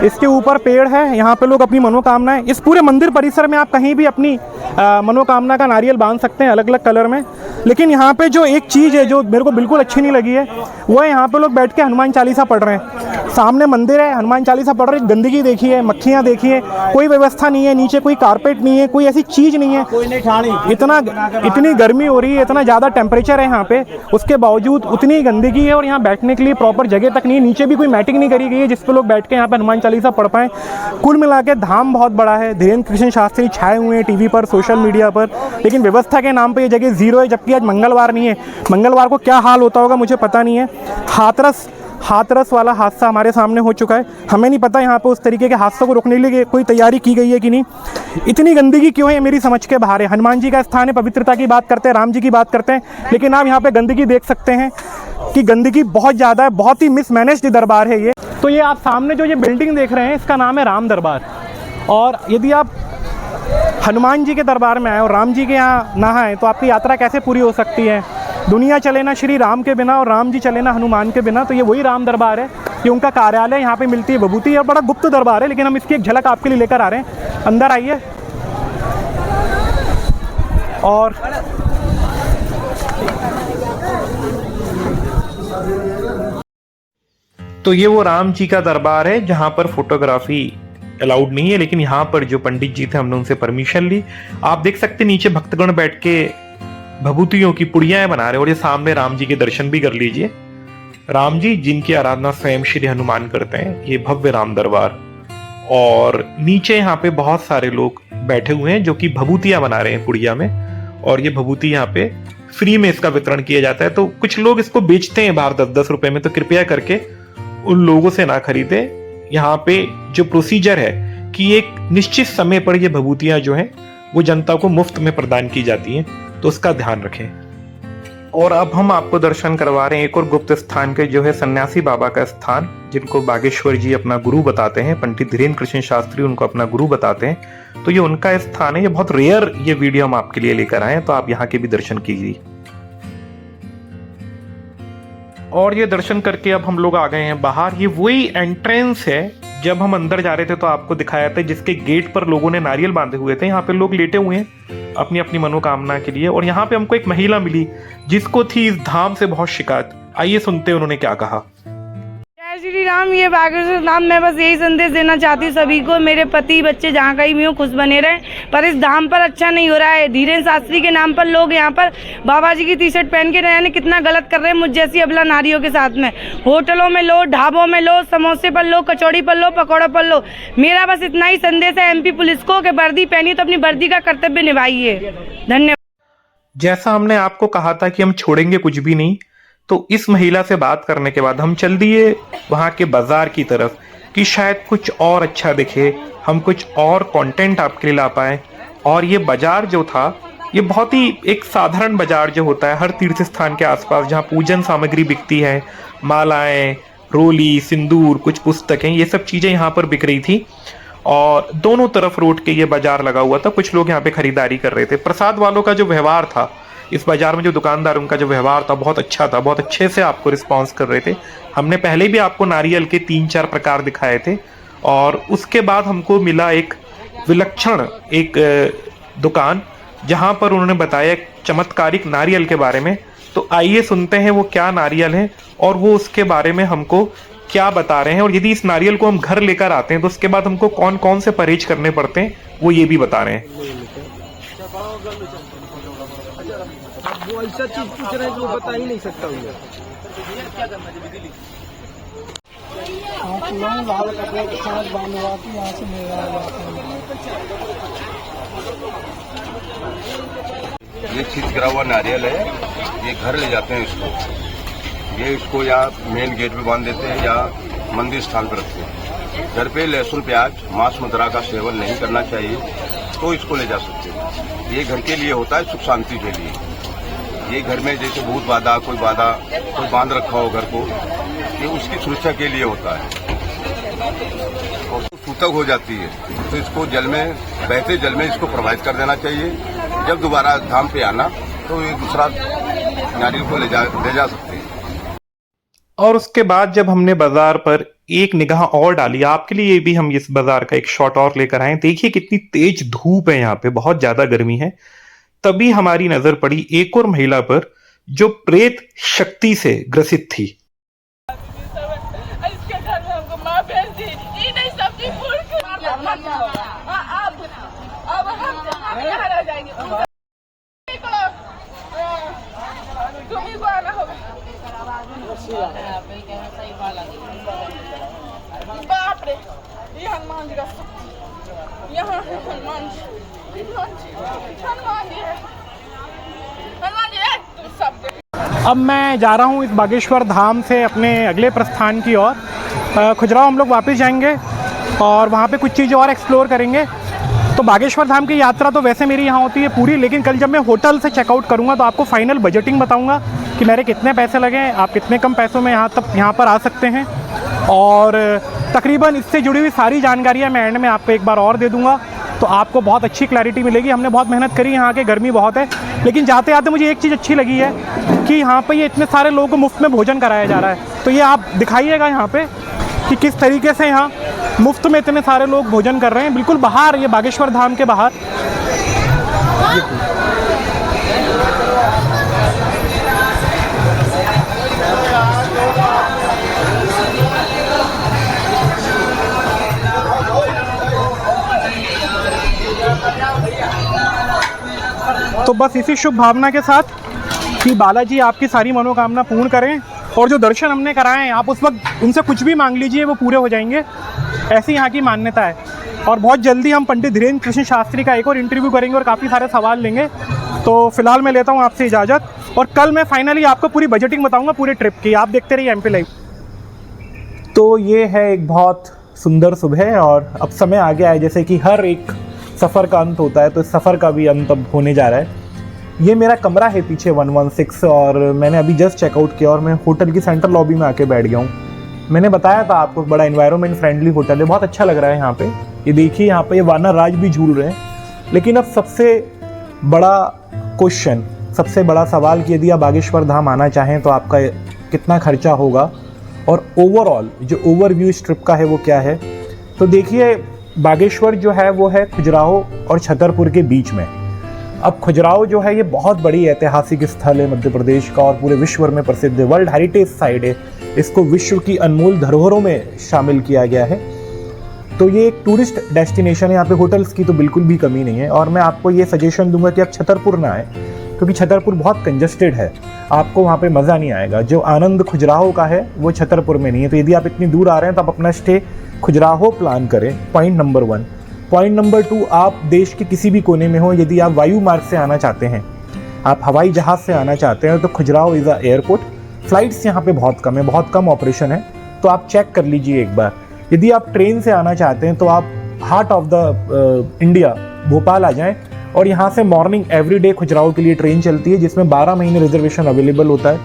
इसके ऊपर पेड़ है, यहाँ पे लोग अपनी मनोकामनाएं, इस पूरे मंदिर परिसर में आप कहीं भी अपनी मनोकामना का नारियल बांध सकते हैं अलग अलग कलर में। लेकिन यहाँ पे जो एक चीज़ है जो मेरे को बिल्कुल अच्छी नहीं लगी है, वो है यहाँ पे लोग बैठ के हनुमान चालीसा पढ़ रहे हैं। सामने मंदिर है, हनुमान चालीसा पढ़ रहे हैं, गंदगी देखिए, मक्खियाँ देखिए, कोई व्यवस्था नहीं है, नीचे कोई कारपेट नहीं है, कोई ऐसी चीज़ नहीं है। इतनी गर्मी हो रही है, इतना ज़्यादा टेम्परेचर है यहाँ पे, उसके बावजूद उतनी गंदगी है और यहाँ बैठने के लिए प्रॉपर जगह तक नहीं है। नीचे भी कोई मैटिंग नहीं करी गई है जिस पे लोग बैठ के यहाँ पे हनुमान चालीसा पढ़ पाएँ। कुल मिला के धाम बहुत बड़ा है, धीरेन्द्र कृष्ण शास्त्री छाए हुए हैं टीवी पर, सोशल मीडिया पर, लेकिन व्यवस्था के नाम पे ये जगह जीरो है, जबकि आज मंगलवार नहीं है। मंगलवार को क्या हाल होता होगा मुझे पता नहीं है। हाथरस वाला हादसा हमारे सामने हो चुका है, हमें नहीं पता यहाँ पे उस तरीके के हादसों को रोकने के लिए कोई तैयारी की गई है कि नहीं। इतनी गंदगी क्यों है मेरी समझ के बाहर है। हनुमान जी का स्थान है, पवित्रता की बात करते हैं, राम जी की बात करते हैं, लेकिन आप यहाँ पे गंदगी देख सकते हैं कि गंदगी बहुत ज़्यादा है, बहुत ही मिसमैनेज्ड दरबार है ये। तो ये आप सामने जो ये बिल्डिंग देख रहे हैं इसका नाम है राम दरबार। और यदि आप हनुमान जी के दरबार में आए और राम जी के यहाँ ना आए तो आपकी यात्रा कैसे पूरी हो सकती है। दुनिया चले ना श्री राम के बिना और राम जी चले ना हनुमान के बिना। तो ये वही राम दरबार है, ये उनका कार्यालय, यहाँ पे मिलती है विभूति। और बड़ा गुप्त दरबार है, लेकिन हम इसकी एक झलक आपके लिए लेकर आ रहे हैं। अंदर आइए। और तो ये वो राम जी का दरबार है जहां पर फोटोग्राफी अलाउड नहीं है, लेकिन यहाँ पर जो पंडित जी थे हमने उनसे परमिशन ली। आप देख सकते नीचे भक्तगण बैठ के भभूतियों की पुड़ियाएं बना रहे हैं और ये सामने राम जी के दर्शन भी कर लीजिए। राम जी जिनकी आराधना स्वयं श्री हनुमान करते हैं, ये भव्य राम दरबार। और नीचे यहाँ पे बहुत सारे लोग बैठे हुए हैं जो कि भभूतियां बना रहे हैं पुड़िया में, और ये भभूति यहाँ पे फ्री में इसका वितरण किया जाता है। तो कुछ लोग इसको बेचते हैं बाहर 10-10 रुपए में, तो कृपया करके उन लोगों से ना खरीदे। यहाँ पे जो प्रोसीजर है कि एक निश्चित समय पर ये भभूतियां जो हैं वो जनता को मुफ्त में प्रदान की जाती हैं, तो उसका ध्यान रखें। और अब हम आपको दर्शन करवा रहे हैं एक और गुप्त स्थान के, जो है सन्यासी बाबा का स्थान, जिनको बागेश्वर जी अपना गुरु बताते हैं, पंडित धीरेन्द्र कृष्ण शास्त्री उनको अपना गुरु बताते हैं। तो ये उनका स्थान है, ये बहुत रेयर ये वीडियो हम आपके लिए लेकर आए हैं, तो आप यहाँ के भी दर्शन कीजिए। और ये दर्शन करके अब हम लोग आ गए हैं बाहर। ये वही एंट्रेंस है जब हम अंदर जा रहे थे तो आपको दिखाया था, जिसके गेट पर लोगों ने नारियल बांधे हुए थे। यहाँ पे लोग लेटे हुए हैं अपनी अपनी मनोकामना के लिए। और यहाँ पे हमको एक महिला मिली जिसको थी इस धाम से बहुत शिकायत। आइए सुनते हैं उन्होंने क्या कहा। जय श्री राम। ये बागेश्वर धाम, मैं बस यही संदेश देना चाहती हूँ सभी को, मेरे पति बच्चे जहाँ कहीं भी हो खुश बने रहे, पर इस धाम पर अच्छा नहीं हो रहा है। धीरेन्द्र शास्त्री के नाम पर लोग यहाँ पर बाबा जी की टी शर्ट पहन के रहने कितना गलत कर रहे हैं मुझ जैसी अबला नारियों के साथ में। होटलों में लो, ढाबों में लो, समोसे पर लो, कचौड़ी पर लो, पकौड़ा पर लो। मेरा बस इतना ही संदेश है MP पुलिस को कि वर्दी पहनी तो अपनी वर्दी का कर्तव्य निभाइए। धन्यवाद। जैसा हमने आपको कहा था कि हम छोड़ेंगे कुछ भी नहीं, तो इस महिला से बात करने के बाद हम चल दिए वहाँ के बाजार की तरफ कि शायद कुछ और अच्छा दिखे, हम कुछ और कंटेंट आपके लिए ला पाए। और ये बाजार जो था, ये बहुत ही एक साधारण बाजार जो होता है हर तीर्थ स्थान के आसपास, जहाँ पूजन सामग्री बिकती है, मालाएं, रोली, सिंदूर, कुछ पुस्तकें, ये सब चीज़ें यहाँ पर बिक रही थी। और दोनों तरफ रोड के ये बाजार लगा हुआ था, कुछ लोग यहाँ पे खरीदारी कर रहे थे। प्रसाद वालों का जो व्यवहार था इस बाजार में, जो दुकानदार उनका जो व्यवहार था बहुत अच्छा था, बहुत अच्छे से आपको रिस्पांस कर रहे थे। हमने पहले भी आपको नारियल के 3-4 प्रकार दिखाए थे। और उसके बाद हमको मिला एक विलक्षण एक दुकान जहां पर उन्होंने बताया एक चमत्कारिक नारियल के बारे में। तो आइए सुनते हैं वो क्या नारियल है और वो उसके बारे में हमको क्या बता रहे हैं, और यदि इस नारियल को हम घर लेकर आते हैं तो उसके बाद हमको कौन कौन से परहेज करने पड़ते हैं वो ये भी बता रहे हैं। वो ऐसा चीज पूछ रहे हैं जो बता ही नहीं सकता हूँ। लाल कपड़े के साथ बांधवा के यहाँ से ले आया ये छींच गिरा हुआ नारियल है, ये घर ले जाते हैं इसको। ये इसको या मेन गेट पे बांध देते हैं या मंदिर स्थान पर रखते हैं। घर पे लहसुन प्याज मांस मदिरा का सेवन नहीं करना चाहिए, तो इसको ले जा सकते हैं। ये घर के लिए होता है, सुख शांति के लिए। ये घर में जैसे भूत बाधा कोई बांध रखा हो घर को, ये उसकी सुरक्षा के लिए होता है। और सूतक हो जाती है तो इसको जल में, बहते जल में इसको प्रवाहित कर देना चाहिए। जब दोबारा धाम पे आना तो ये दूसरा नारियल को ले जा सकते हैं। और उसके बाद जब हमने बाजार पर एक निगाह और डाली, आपके लिए भी हम इस बाजार का एक शॉट और लेकर आए। देखिए कितनी तेज धूप है, यहाँ पे बहुत ज्यादा गर्मी है। तभी हमारी नजर पड़ी एक और महिला पर जो प्रेत शक्ति से ग्रसित थी। बाप रे, ये हनुमान जी का यहाँ हनुमान जी है सब। अब मैं जा रहा हूँ इस बागेश्वर धाम से अपने अगले प्रस्थान की ओर। खजुराहो हम लोग वापस जाएंगे और वहाँ पे कुछ चीज़ें और एक्सप्लोर करेंगे। तो बागेश्वर धाम की यात्रा तो वैसे मेरी यहाँ होती है पूरी, लेकिन कल जब मैं होटल से चेकआउट करूँगा तो आपको फाइनल बजटिंग बताऊँगा कि मेरे कितने पैसे लगे, आप कितने कम पैसों में यहाँ पर आ सकते हैं। और तकरीबन इससे जुड़ी हुई सारी जानकारियाँ मैं एंड में आपको एक बार और दे दूँगा, तो आपको बहुत अच्छी क्लैरिटी मिलेगी। हमने बहुत मेहनत करी, यहाँ के गर्मी बहुत है, लेकिन जाते आते मुझे एक चीज़ अच्छी लगी है कि यहाँ पे ये इतने सारे लोगों को मुफ्त में भोजन कराया जा रहा है। तो ये आप दिखाइएगा यहाँ पे कि किस तरीके से यहाँ मुफ्त में इतने सारे लोग भोजन कर रहे हैं, बिल्कुल बाहर, ये बागेश्वर धाम के बाहर। तो बस इसी शुभ भावना के साथ कि बालाजी आपकी सारी मनोकामना पूर्ण करें, और जो दर्शन हमने कराए हैं आप उस वक्त उनसे कुछ भी मांग लीजिए, वो पूरे हो जाएंगे, ऐसी यहाँ की मान्यता है। और बहुत जल्दी हम पंडित धीरेन्द्र कृष्ण शास्त्री का एक और इंटरव्यू करेंगे और काफ़ी सारे सवाल लेंगे। तो फिलहाल मैं लेता हूँ आपसे इजाज़त, और कल मैं फाइनली आपको पूरी बजटिंग बताऊँगा पूरे ट्रिप की। आप देखते रहिए MP लाइव। तो ये है एक बहुत सुंदर सुबह, और अब समय आ गया है, जैसे कि हर एक सफ़र का अंत होता है, तो इस सफ़र का भी अंत अब होने जा रहा है। ये मेरा कमरा है पीछे 116, और मैंने अभी जस्ट चेकआउट किया और मैं होटल की सेंट्रल लॉबी में आके बैठ गया हूँ। मैंने बताया था आपको, बड़ा एनवायरनमेंट फ्रेंडली होटल है, बहुत अच्छा लग रहा है यहाँ पे। ये देखिए यहाँ पे ये वानर राज भी झूल रहे हैं। लेकिन अब सबसे बड़ा क्वेश्चन, सबसे बड़ा सवाल कि यदि आप बागेश्वर धाम आना चाहें तो आपका कितना खर्चा होगा, और ओवरऑल जो ओवरव्यू इस ट्रिप का है वो क्या है। तो देखिए बागेश्वर जो है वो है खजुराहो और छतरपुर के बीच में। अब खजुराहो जो है ये बहुत बड़ी ऐतिहासिक स्थल है मध्य प्रदेश का, और पूरे विश्व में प्रसिद्ध है, वर्ल्ड हेरिटेज साइट है। इसको विश्व की अनमोल धरोहरों में शामिल किया गया है। तो ये एक टूरिस्ट डेस्टिनेशन है, यहाँ पे होटल्स की तो बिल्कुल भी कमी नहीं है। और मैं आपको ये सजेशन दूंगा कि आप छतरपुर ना आए, क्योंकि छतरपुर बहुत कंजस्टेड है, आपको वहाँ पे मज़ा नहीं आएगा। जो आनंद खजुराहो का है वो छतरपुर में नहीं है। तो यदि आप इतनी दूर आ रहे हैं तो आप अपना स्टे खजुराहो प्लान करें, पॉइंट नंबर 1। पॉइंट नंबर 2, आप देश के किसी भी कोने में हो, यदि आप वायु मार्ग से आना चाहते हैं, आप हवाई जहाज़ से आना चाहते हैं, तो Khajuraho is a airport. Flights यहाँ पे बहुत कम है, बहुत कम ऑपरेशन है, तो आप चेक कर लीजिए एक बार। यदि आप ट्रेन से आना चाहते हैं तो आप heart of the India Bhopal आ जाएं, और यहाँ से मॉर्निंग एवरीडे खजुराहो के लिए ट्रेन चलती है, जिसमें 12 महीने रिजर्वेशन अवेलेबल होता है।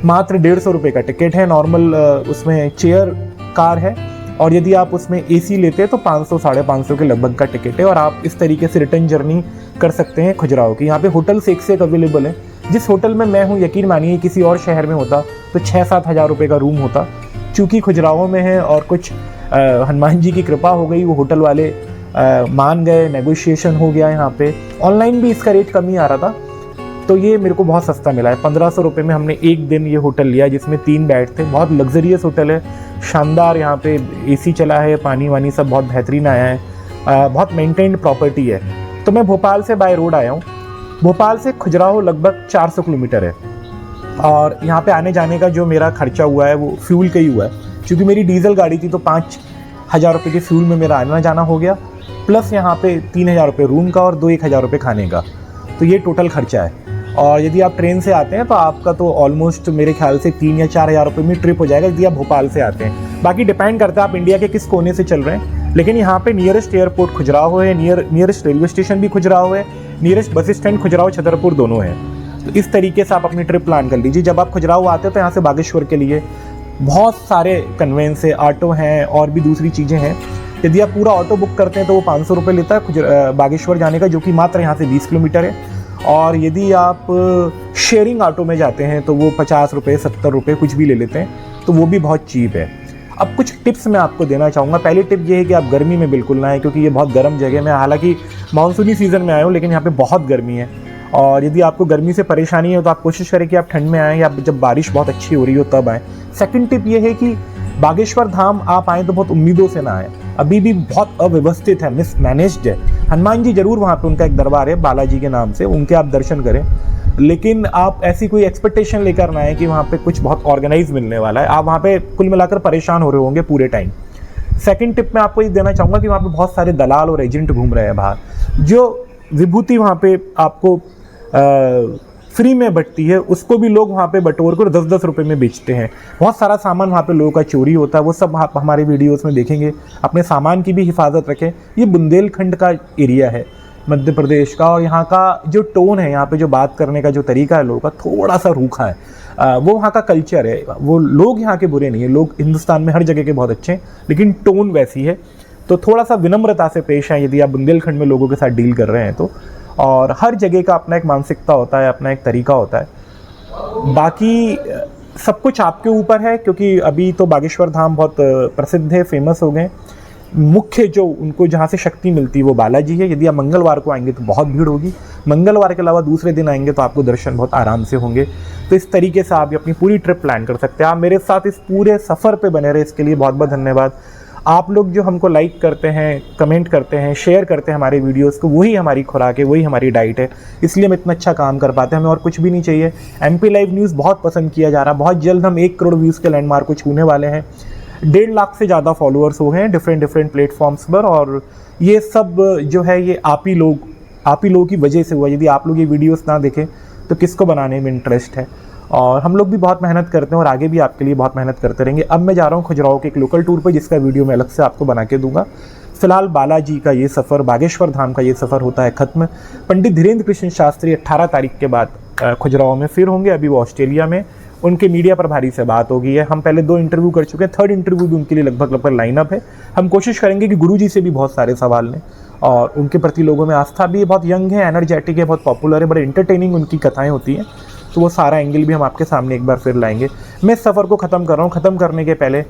मात्र 150 रुपये का टिकट है, नॉर्मल उसमें चेयर कार है, और यदि आप उसमें AC लेते हैं तो 500-550 के लगभग का टिकट है, और आप इस तरीके से रिटर्न जर्नी कर सकते हैं खजुराहो की। यहाँ पे होटल्स एक से एक अवेलेबल है। जिस होटल में मैं हूँ, यकीन मानिए किसी और शहर में होता तो 6-7 हज़ार रुपये का रूम होता। चूँकि खजुराहो में है और कुछ हनुमान जी की कृपा हो गई, वो होटल वाले मान गए, नेगोशिएशन हो गया यहाँ पे। ऑनलाइन भी इसका रेट कम ही आ रहा था, तो ये मेरे को बहुत सस्ता मिला है। 1500 रुपये में हमने एक दिन ये होटल लिया जिसमें 3 बेड थे। बहुत लग्जरियस होटल है, शानदार, यहाँ पे AC चला है, पानी वानी सब बहुत बेहतरीन आया है, बहुत मेंटेन्ड प्रॉपर्टी है। तो मैं भोपाल से बाय रोड आया हूँ। भोपाल से खजुराहो लगभग 400 किलोमीटर है, और यहाँ पे आने जाने का जो मेरा खर्चा हुआ है वो फ्यूल का ही हुआ है, क्योंकि मेरी डीजल गाड़ी थी तो 5000 रुपये के फ्यूल में मेरा आना जाना हो गया, प्लस यहाँ पे 3000 रुपये रूम का और 1000 रुपये खाने का, तो ये टोटल खर्चा है। और यदि आप ट्रेन से आते हैं तो आपका तो ऑलमोस्ट मेरे ख्याल से 3 या 4000 रुपये में ट्रिप हो जाएगा यदि आप भोपाल से आते हैं। बाकी डिपेंड करता है आप इंडिया के किस कोने से चल रहे हैं, लेकिन यहाँ पे नियरेस्ट एयरपोर्ट खजुराहो है, नियरेस्ट रेलवे स्टेशन भी खजुराहो है, nearest bus stand Khajuraho Chhatarpur दोनों है। तो इस तरीके से आप अपनी ट्रिप प्लान कर लीजिए। जब आप खजुराहो आते हैं तो यहाँ से बागेश्वर के लिए बहुत सारे कन्वेंस है, ऑटो हैं और भी दूसरी चीज़ें हैं। यदि आप पूरा ऑटो बुक करते हैं तो वो 500 रुपये लेता है बागेश्वर जाने का, जो कि मात्र यहाँ से 20 किलोमीटर है। और यदि आप शेयरिंग ऑटो में जाते हैं तो वो 50 रुपये 70 रुपये कुछ भी ले लेते हैं, तो वो भी बहुत चीप है। अब कुछ टिप्स मैं आपको देना चाहूँगा। पहली टिप ये है कि आप गर्मी में बिल्कुल ना आए, क्योंकि ये बहुत गर्म जगह है। मैं हालांकि मानसूनी सीज़न में आया हूँ, लेकिन यहाँ पे बहुत गर्मी है, और यदि आपको गर्मी से परेशानी है तो आप कोशिश करें कि आप ठंड में आएँ या जब बारिश बहुत अच्छी हो रही हो तब आएँ। सेकंड टिप ये है कि बागेश्वर धाम आप आएँ तो बहुत उम्मीदों से ना आएँ, अभी भी बहुत अव्यवस्थित है, मिसमैनेज्ड है। हनुमान जी जरूर वहाँ पे उनका एक दरबार है बालाजी के नाम से, उनके आप दर्शन करें, लेकिन आप ऐसी कोई एक्सपेक्टेशन लेकर ना आए कि वहाँ पे कुछ बहुत ऑर्गेनाइज मिलने वाला है। आप वहाँ पे कुल मिलाकर परेशान हो रहे होंगे पूरे टाइम। सेकंड टिप मैं आपको ये देना चाहूँगा कि वहाँ पे बहुत सारे दलाल और एजेंट घूम रहे हैं बाहर, जो विभूति वहाँ पे आपको फ्री में बटती है उसको भी लोग वहाँ पे बटोर कर 10-10 रुपये में बेचते हैं। बहुत सारा सामान वहाँ पे लोगों का चोरी होता है, वो सब आप हमारे वीडियोस में देखेंगे। अपने सामान की भी हिफाजत रखें। ये बुंदेलखंड का एरिया है मध्य प्रदेश का, और यहाँ का जो टोन है, यहाँ पे जो बात करने का जो तरीका है लोगों का, थोड़ा सा रूखा है। वो वहाँ का कल्चर है। वो लोग यहाँ के बुरे नहीं है, लोग हिंदुस्तान में हर जगह के बहुत अच्छे हैं, लेकिन टोन वैसी है। तो थोड़ा सा विनम्रता से पेश आए यदि आप बुंदेलखंड में लोगों के साथ डील कर रहे हैं तो। और हर जगह का अपना एक मानसिकता होता है, अपना एक तरीका होता है। बाकी सब कुछ आपके ऊपर है, क्योंकि अभी तो बागेश्वर धाम बहुत प्रसिद्ध है, फेमस हो गए। मुख्य जो उनको जहाँ से शक्ति मिलती है वो बालाजी है। यदि आप मंगलवार को आएंगे तो बहुत भीड़ होगी, मंगलवार के अलावा दूसरे दिन आएंगे तो आपको दर्शन बहुत आराम से होंगे। तो इस तरीके से आप अपनी पूरी ट्रिप प्लान कर सकते हैं। आप मेरे साथ इस पूरे सफ़र पे बने रहे, इसके लिए बहुत बहुत धन्यवाद। आप लोग जो हमको लाइक करते हैं, कमेंट करते हैं, शेयर करते हैं हमारे वीडियोस को, वही हमारी खुराक है, वही हमारी डाइट है। इसलिए हम इतना अच्छा काम कर पाते हैं, हमें और कुछ भी नहीं चाहिए। MP लाइव न्यूज़ बहुत पसंद किया जा रहा है। बहुत जल्द हम 1 करोड़ व्यूज़ के लैंडमार्क को छूने वाले हैं। 1.5 लाख से ज़्यादा फॉलोअर्स हो गए हैं डिफरेंट प्लेटफॉर्म्स पर, और ये सब जो है ये आप ही लोगों की वजह से हुआ। यदि आप लोग ये वीडियोस ना देखें तो किसको बनाने में इंटरेस्ट है। और हम लोग भी बहुत मेहनत करते हैं और आगे भी आपके लिए बहुत मेहनत करते रहेंगे। अब मैं जा रहा हूँ खजुराहो के एक लोकल टूर पर, जिसका वीडियो मैं अलग से आपको बना के दूंगा। फिलहाल बालाजी का ये सफ़र, बागेश्वर धाम का ये सफ़र होता है ख़त्म। पंडित धीरेन्द्र कृष्ण शास्त्री 18 तारीख के बाद खजुराहो में फिर होंगे। अभी वो ऑस्ट्रेलिया में, उनके मीडिया प्रभारी से बात हो गई है। हम पहले 2 इंटरव्यू कर चुके हैं, 3rd इंटरव्यू भी उनके लिए लगभग लाइनअप है। हम कोशिश करेंगे कि गुरुजी से भी बहुत सारे सवाल लें, और उनके प्रति लोगों में आस्था भी है। बहुत यंग है, एनर्जेटिक है, बहुत पॉपुलर है, बड़े इंटरटेनिंग उनकी कथाएं होती हैं। तो वो सारा एंगल भी हम आपके सामने एक बार फिर लाएंगे। मैं इस सफ़र को ख़त्म कर रहा हूँ। ख़त्म करने के पहले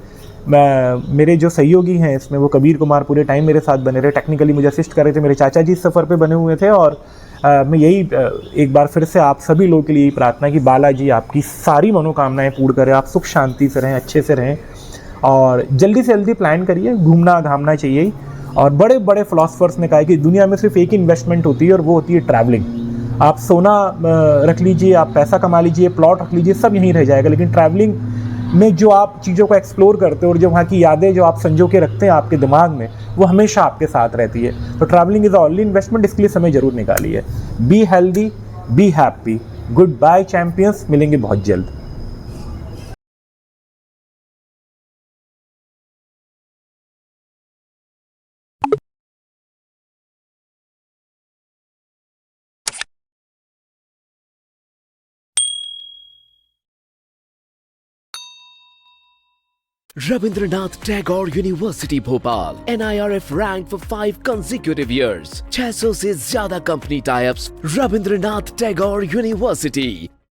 मेरे जो सहयोगी हैं इसमें, वो कबीर कुमार पूरे टाइम मेरे साथ बने रहे, टेक्निकली मुझे असिस्ट कर रहे थे। मेरे चाचा जी इस सफ़र पे बने हुए थे, और मैं यही एक बार फिर से आप सभी लोगों के लिए प्रार्थना कि बालाजी आपकी सारी मनोकामनाएं पूर्ण करें, आप सुख शांति से रहें, अच्छे से रहें, और जल्दी से जल्दी प्लान करिए। घूमना घामना चाहिए ही। और बड़े बड़े फिलोसफर्स ने कहा है कि दुनिया में सिर्फ एक ही इन्वेस्टमेंट होती है, और वो होती है ट्रैवलिंग। आप सोना रख लीजिए, आप पैसा कमा लीजिए, प्लॉट रख लीजिए, सब यहीं रह जाएगा, लेकिन ट्रैवलिंग में जो आप चीज़ों को एक्सप्लोर करते हो और जो वहाँ की यादें जो आप संजो के रखते हैं आपके दिमाग में, वो हमेशा आपके साथ रहती है। तो travelling is the only investment, इसके लिए समय जरूर निकालिए। Be healthy, be happy. Good bye champions, मिलेंगे बहुत जल्द। Rabindranath Tagore University Bhopal NIRF ranked for 5 consecutive years. 600 से ज्यादा company types. Rabindranath Tagore University